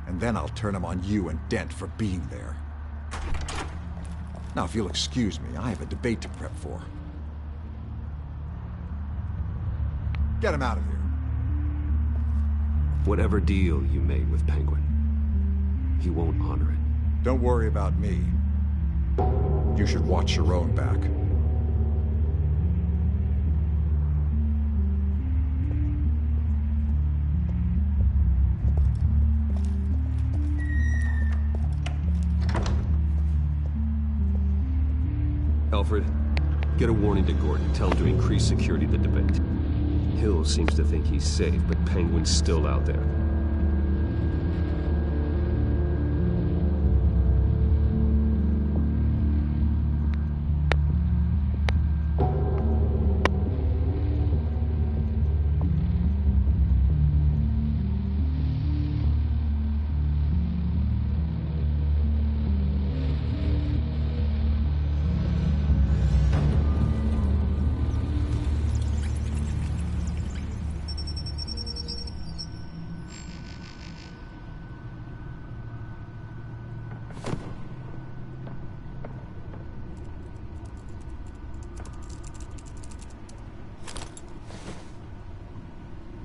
And then I'll turn him on you and Dent for being there. Now, if you'll excuse me, I have a debate to prep for. Get him out of here. Whatever deal you made with Penguin, he won't honor it. Don't worry about me. You should watch your own back. Alfred, get a warning to Gordon. Tell him to increase security at the debate. Hill seems to think he's safe, but Penguin's still out there.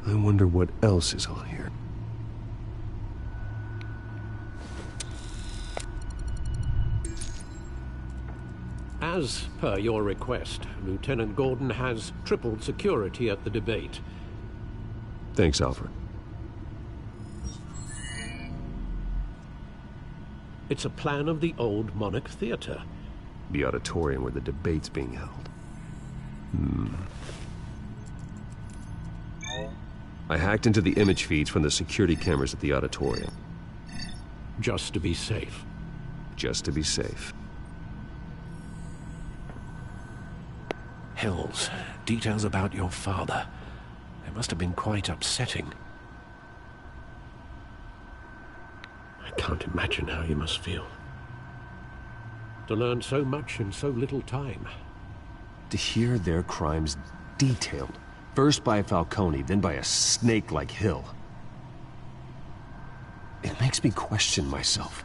I wonder what else is on here. As per your request, Lieutenant Gordon has tripled security at the debate. Thanks, Alfred. It's a plan of the old Monarch Theater. The auditorium where the debate's being held. I hacked into the image feeds from the security cameras at the auditorium. Just to be safe. Just to be safe. Hills, details about your father. They must have been quite upsetting. I can't imagine how you must feel. To learn so much in so little time. To hear their crimes detailed. First by Falcone, then by a snake like Hill. It makes me question myself.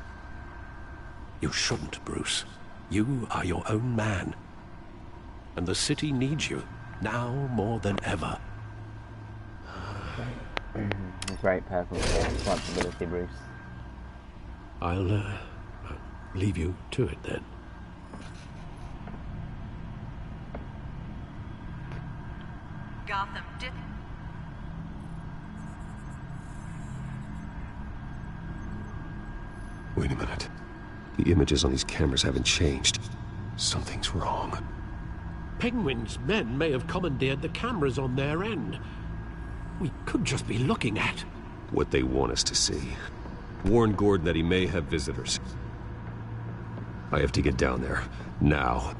You shouldn't, Bruce. You are your own man. And the city needs you, now more than ever. Great personal responsibility, Bruce. I'll leave you to it then. Gotham did. Wait a minute. The images on these cameras haven't changed. Something's wrong. Penguin's men may have commandeered the cameras on their end. We could just be looking at what they want us to see. Warn Gordon that he may have visitors. I have to get down there, now.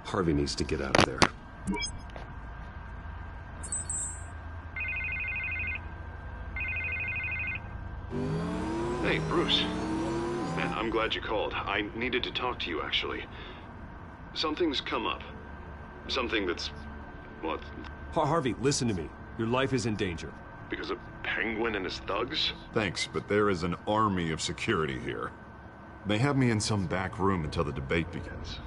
Harvey needs to get out of there. Hey, Bruce. Man, I'm glad you called. I needed to talk to you, actually. Something's come up. Something that's... well... Harvey, listen to me. Your life is in danger. Because of Penguin and his thugs? Thanks, but there is an army of security here. They have me in some back room until the debate begins.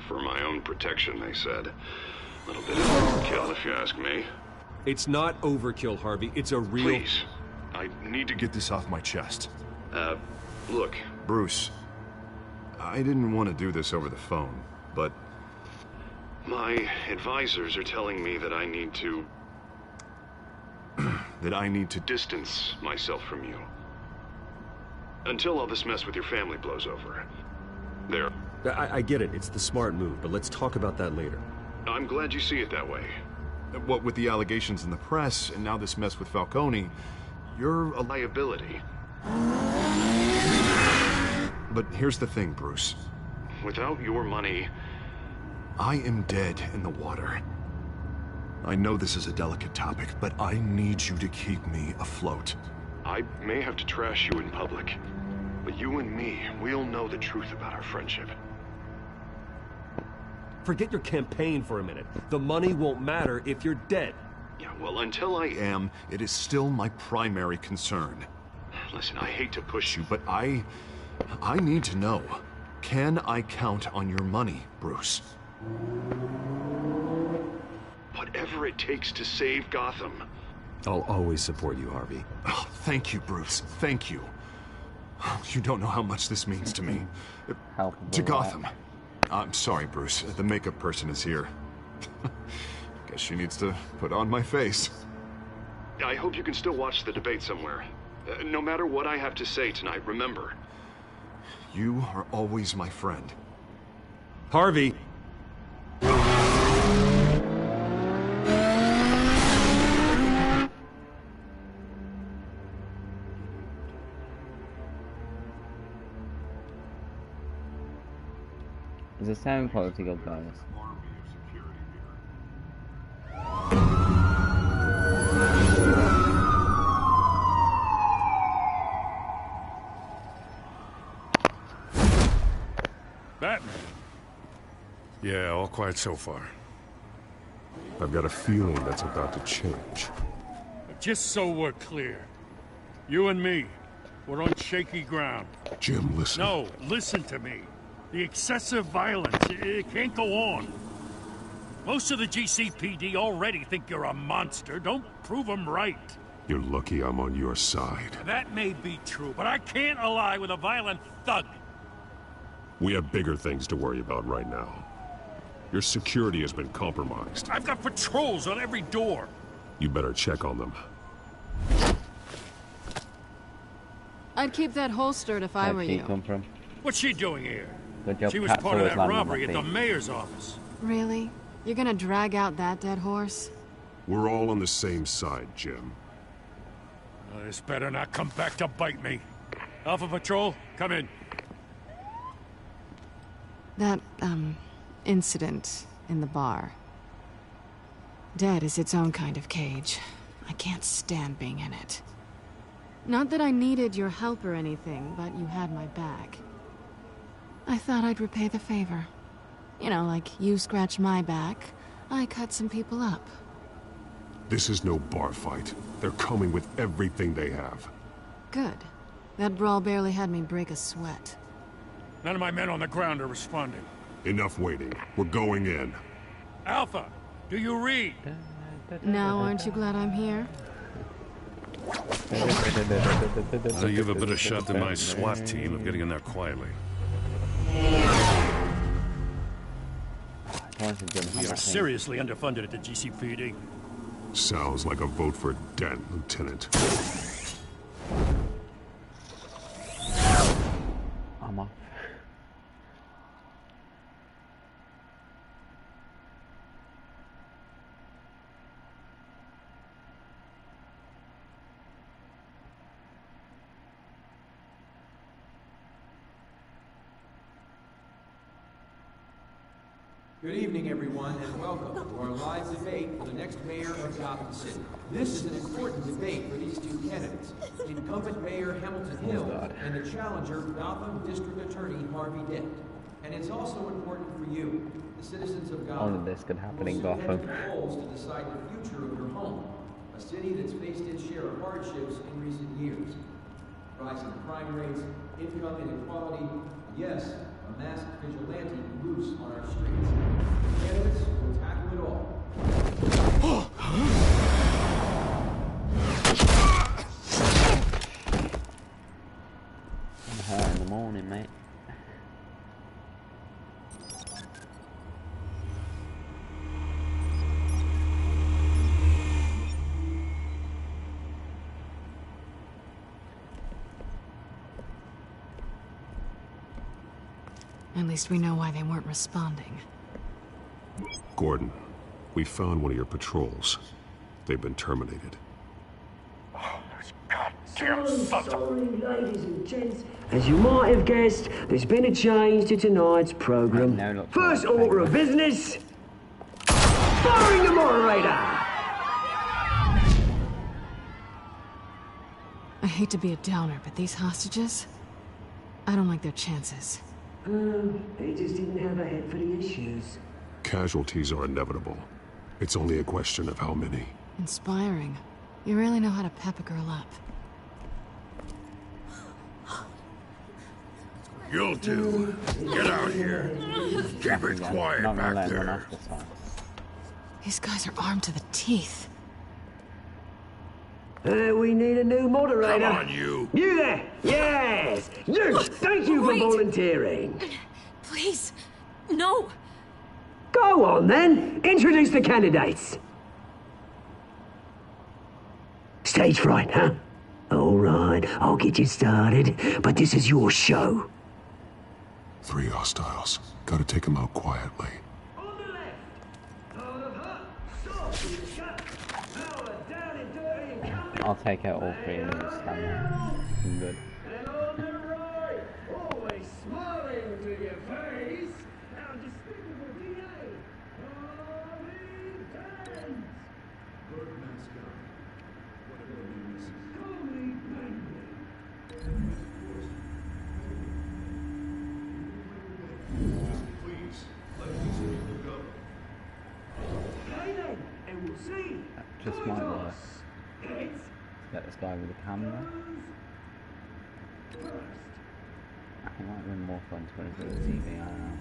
For my own protection, they said. A little bit of overkill, if you ask me. It's not overkill, Harvey. It's a real... Please. I need to get this off my chest. Look. Bruce, I didn't want to do this over the phone, but... my advisors are telling me that I need to... that I need to... distance myself from you. Until all this mess with your family blows over. There. I get it. It's the smart move, but let's talk about that later. I'm glad you see it that way. What with the allegations in the press, and now this mess with Falcone, you're a liability. But here's the thing, Bruce. Without your money... I am dead in the water. I know this is a delicate topic, but I need you to keep me afloat. I may have to trash you in public, but you and me, we'll know the truth about our friendship. Forget your campaign for a minute. The money won't matter if you're dead. Yeah, well, until I am, it is still my primary concern. Listen, I hate to push you, but I need to know. Can I count on your money, Bruce? Whatever it takes to save Gotham. I'll always support you, Harvey. Oh, thank you, Bruce. Thank you. You don't know how much this means to me. To Gotham. I'm sorry, Bruce. The makeup person is here. Guess she needs to put on my face. I hope you can still watch the debate somewhere. No matter what I have to say tonight, remember. You are always my friend. Harvey! Is the sound quality good, guys? Batman? Yeah, all quiet so far. I've got a feeling that's about to change. Just so we're clear, you and me, we're on shaky ground. Jim, listen. No, listen to me. The excessive violence, it can't go on. Most of the GCPD already think you're a monster. Don't prove them right. You're lucky I'm on your side. That may be true, but I can't ally with a violent thug. We have bigger things to worry about right now. Your security has been compromised. I've got patrols on every door. You better check on them. I'd keep that holstered if I were you. Come from? What's she doing here? Good job. She was part of that robbery at the mayor's office. Really? You're gonna drag out that dead horse? We're all on the same side, Jim. This better not come back to bite me. Alpha Patrol, come in. That, incident in the bar. Dead is its own kind of cage. I can't stand being in it. Not that I needed your help or anything, but you had my back. I thought I'd repay the favor. You know, like you scratch my back, I cut some people up. This is no bar fight. They're coming with everything they have. Good. That brawl barely had me break a sweat. None of my men on the ground are responding. Enough waiting. We're going in. Alpha, do you read? Now aren't you glad I'm here? Now you have a better shot than my SWAT team of getting in there quietly. We are seriously underfunded at the GCPD. Sounds like a vote for Dent, Lieutenant. I'm off. Good evening, everyone, and welcome to our live debate for the next mayor of Gotham City. This is an important debate for these two candidates, incumbent Mayor Hamilton Hill and the challenger, Gotham District Attorney Harvey Dent. And it's also important for you, the citizens of Gotham. Only this could happen in who will soon Gotham. head to the polls to decide the future of your home, a city that's faced its share of hardships in recent years. Rising crime rates, income inequality, yes, a masked vigilante loose on our streets. Candidates will tackle it all. I'm high in the morning, mate. At least we know why they weren't responding. Gordon, we found one of your patrols. They've been terminated. Sorry, ladies and gents. As you might have guessed, there's been a change to tonight's program. First order of business, firing the moderator. I hate to be a downer, but these hostages, I don't like their chances. They just didn't have a head for the issues. Casualties are inevitable. It's only a question of how many. Inspiring. You really know how to pep a girl up. You'll do. Get out here. Keep it quiet Not gonna back let one there. off this time. These guys are armed to the teeth. We need a new moderator. Come on, you. You there? Yes. You. Thank you for volunteering. Please, no. Go on then. Introduce the candidates. Stage fright, huh? All right, I'll get you started, but this is your show. 3 hostiles. Gotta take them out quietly. I'll take out all 3 and just stand there. I'm good. Always smiling to your face. Our despicable DA, Harvey Dent. Good mascot. Whatever the name is. Call me Penguin. Please, let these people go. Okay then, and we'll see. That just might work. Get this guy with the camera. It might have been more fun to put it through the TV, I don't know.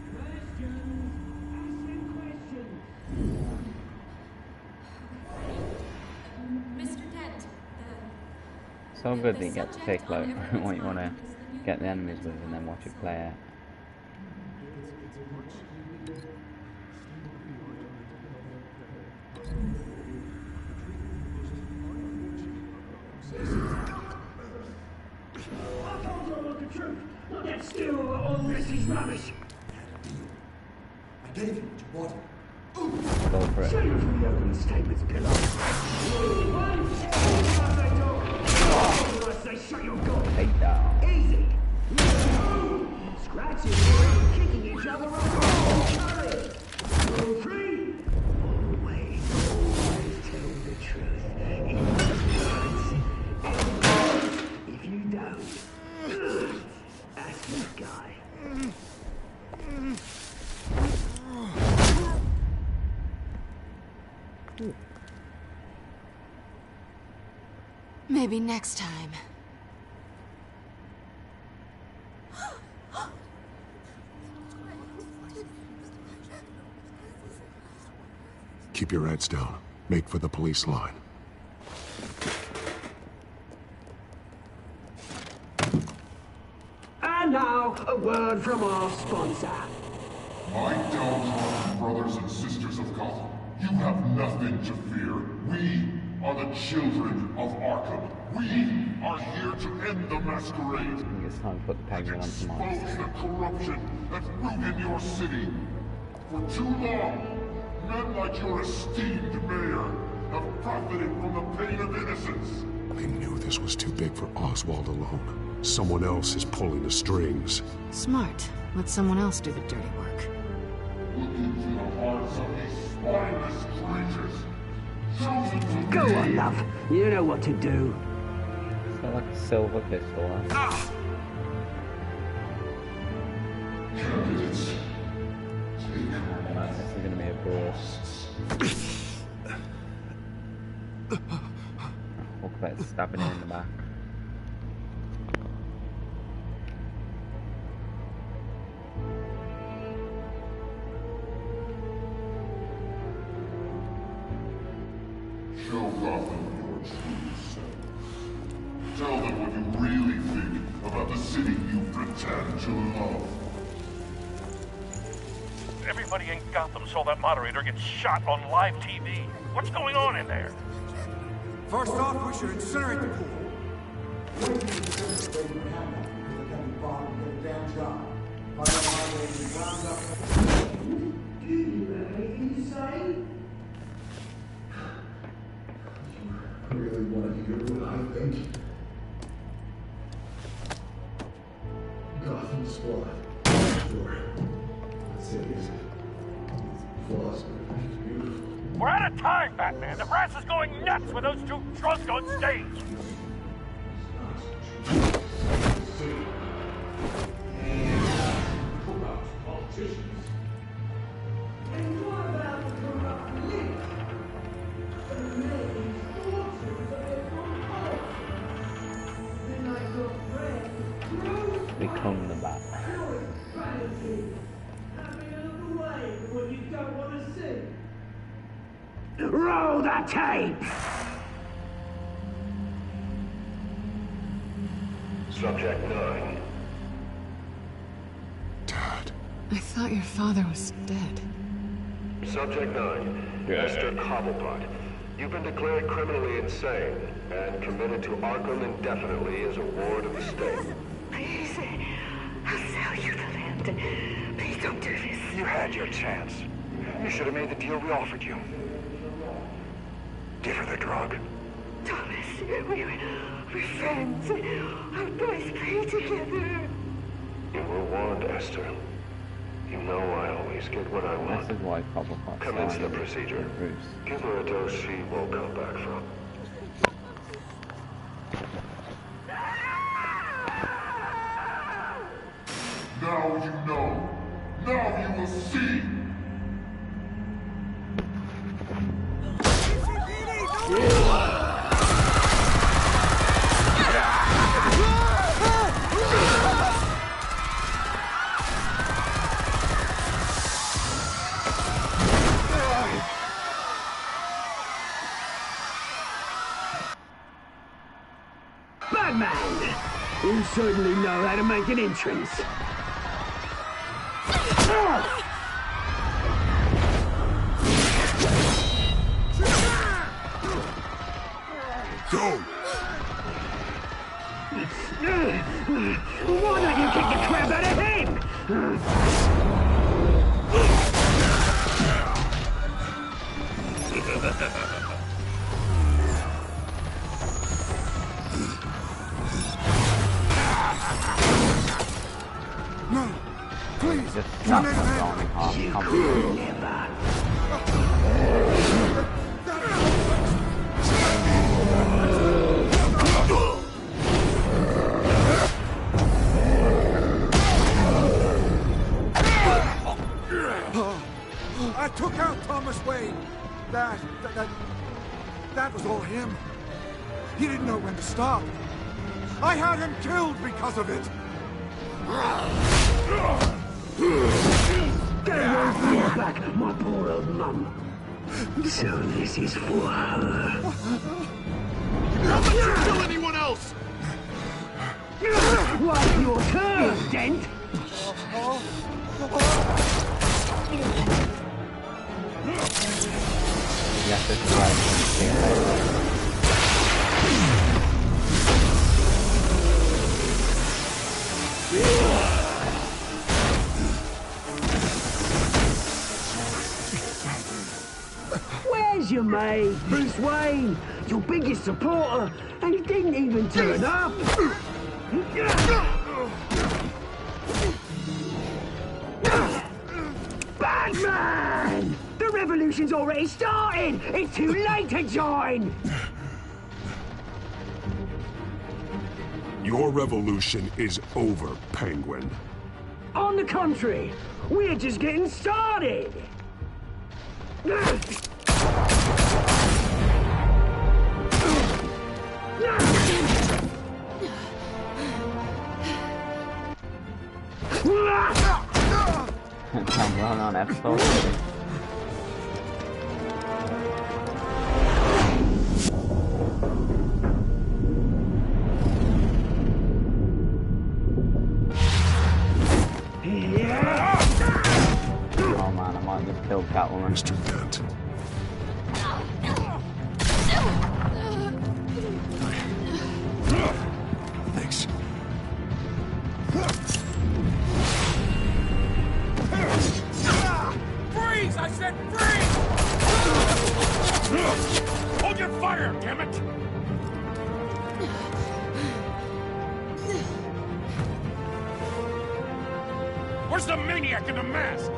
Mr. Dent, So good that you get to pick like what you want to get the enemies with and then watch it play out. Look at still all this is rubbish. I gave you what you wanted. Go for it. Shame from the opening statements, pillow. I say shut your gob. Take down. Easy. Scratching and kicking each other up. Rule 3. Always tell the truth. If you don't, ask this guy. Maybe next time. Keep your heads down. Make for the police line. And now, a word from our sponsor. My downtrodden brothers and sisters of Gotham, you have nothing to fear. We are the children of Arkham. We are here to end the masquerade. I think it's time to put the penguin on some ice. Expose the corruption that's rooted in your city. For too long, men like your esteemed mayor have profited from the pain of innocence. They knew this was too big for Oswald alone. Someone else is pulling the strings. Smart. Let someone else do the dirty work. Look into the hearts of these spineless creatures. Chosen to Go on, love. You know what to do. It's not like a silver pistol, huh? Candidates. This is gonna be a brawl. Talk about stabbing him in the back. Show Gotham your true self. Tell them what you really think about the city you pretend to love. Everybody in Gotham saw that moderator get shot on live TV. What's going on in there? First off, we should incinerate the pool. Really want to hear what I think? Gotham Squad. Sure. That's it, is it? Flaws, but it's beautiful. We're out of time, Batman. The brass is going nuts with those two drunks on stage. Become the Bat. Roll the tape! Subject 9. I thought your father was dead. Subject 9. Esther Cobblepot. You've been declared criminally insane and committed to Arkham indefinitely as a ward of the state. Please, I'll sell you the land. Please don't do this. You had your chance. You should have made the deal we offered you. Give her the drug. Thomas, we're friends. Our boys play together. You were warned, Esther. You know I always get what I want. This is why Cobblepot Commence the procedure. Give her a dose she won't come back from. Now you know. Now you will see. Batman! You certainly know how to make an entrance. Go! Why don't you kick the crap out of him? No! Please! Just You let him You could never. I took out Thomas Wayne. That was all him. He didn't know when to stop. I had him killed because of it. Get away from your back, my poor old mum. So this is for her. Don't let you kill anyone else! What's your turn, Dent? Yes, it's right. Where's your mate, Bruce Wayne? Your biggest supporter, and he didn't even turn up. Batman! The revolution's already started! It's too late to join! Your revolution is over, Penguin. On the contrary, we're just getting started! Well on episode. Oh man, I might just kill Catwoman. Mr. Dent. Thanks. Freeze! I said freeze! Hold your fire, damn it! Where's the maniac in the mask?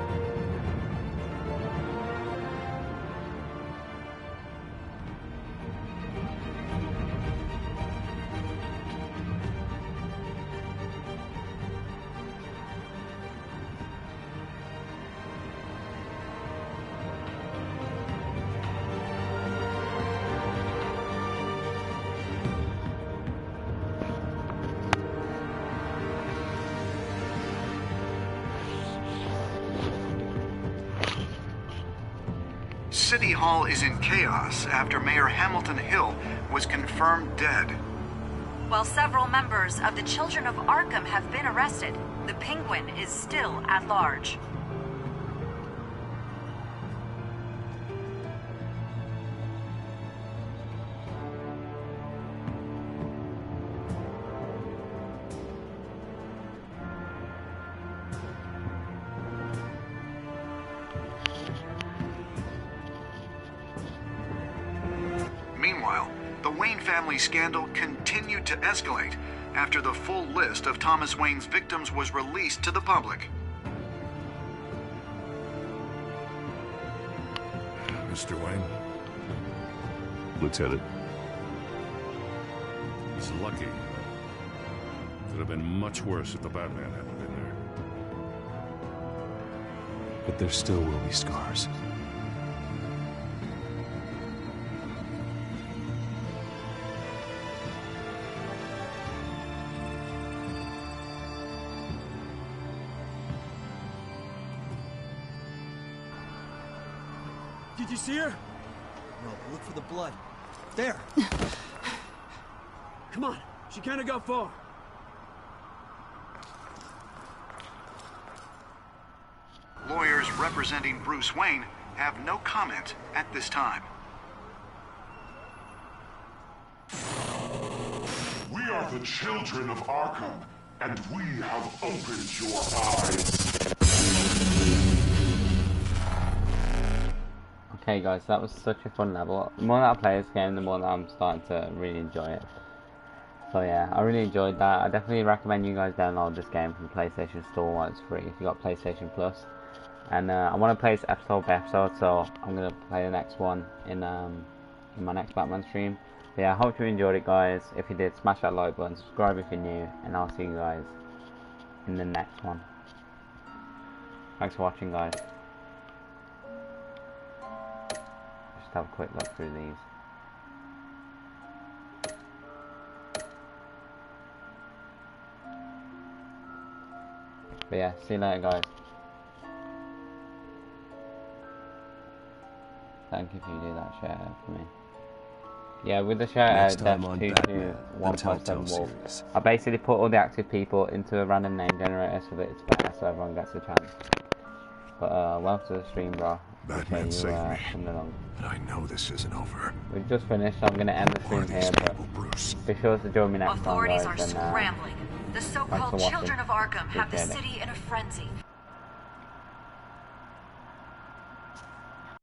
City Hall is in chaos after Mayor Hamilton Hill was confirmed dead. While several members of the Children of Arkham have been arrested, the Penguin is still at large. Meanwhile, the Wayne family scandal continued to escalate after the full list of Thomas Wayne's victims was released to the public. Mr. Wayne? Lieutenant. He's lucky. Could have been much worse if the Batman hadn't been there. But there still will be scars. Did you see her? No, but look for the blood. There! Come on, she can't have got far. Lawyers representing Bruce Wayne have no comment at this time. We are the children of Arkham, and we have opened your eyes. Okay guys, that was such a fun level. The more that I play this game, the more that I'm starting to really enjoy it. So yeah, I really enjoyed that. I definitely recommend you guys download this game from the PlayStation Store while it's free if you got PlayStation Plus. And I want to play this episode by episode, so I'm gonna play the next one in my next Batman stream. But yeah, I hope you enjoyed it, guys. If you did, smash that like button, subscribe if you're new, and I'll see you guys in the next one. Thanks for watching, guys. Just have a quick look through these. But yeah, see you later, guys. Thank you if you do that shout out for me. Yeah, with the shout Next out, time that's on 2 Batman, to the Telltale 1.7 wolf. series. I basically put all the active people into a random name generator so that it's better, so everyone gets a chance. But welcome to the stream, bro. Batman saved me, coming along. but I know this isn't over. We've just finished, so I'm going to end the stream here, but be sure to join me next time, Authorities guys. are And, scrambling. The so-called watching. Children of Arkham have the Appreciate it. city in a frenzy,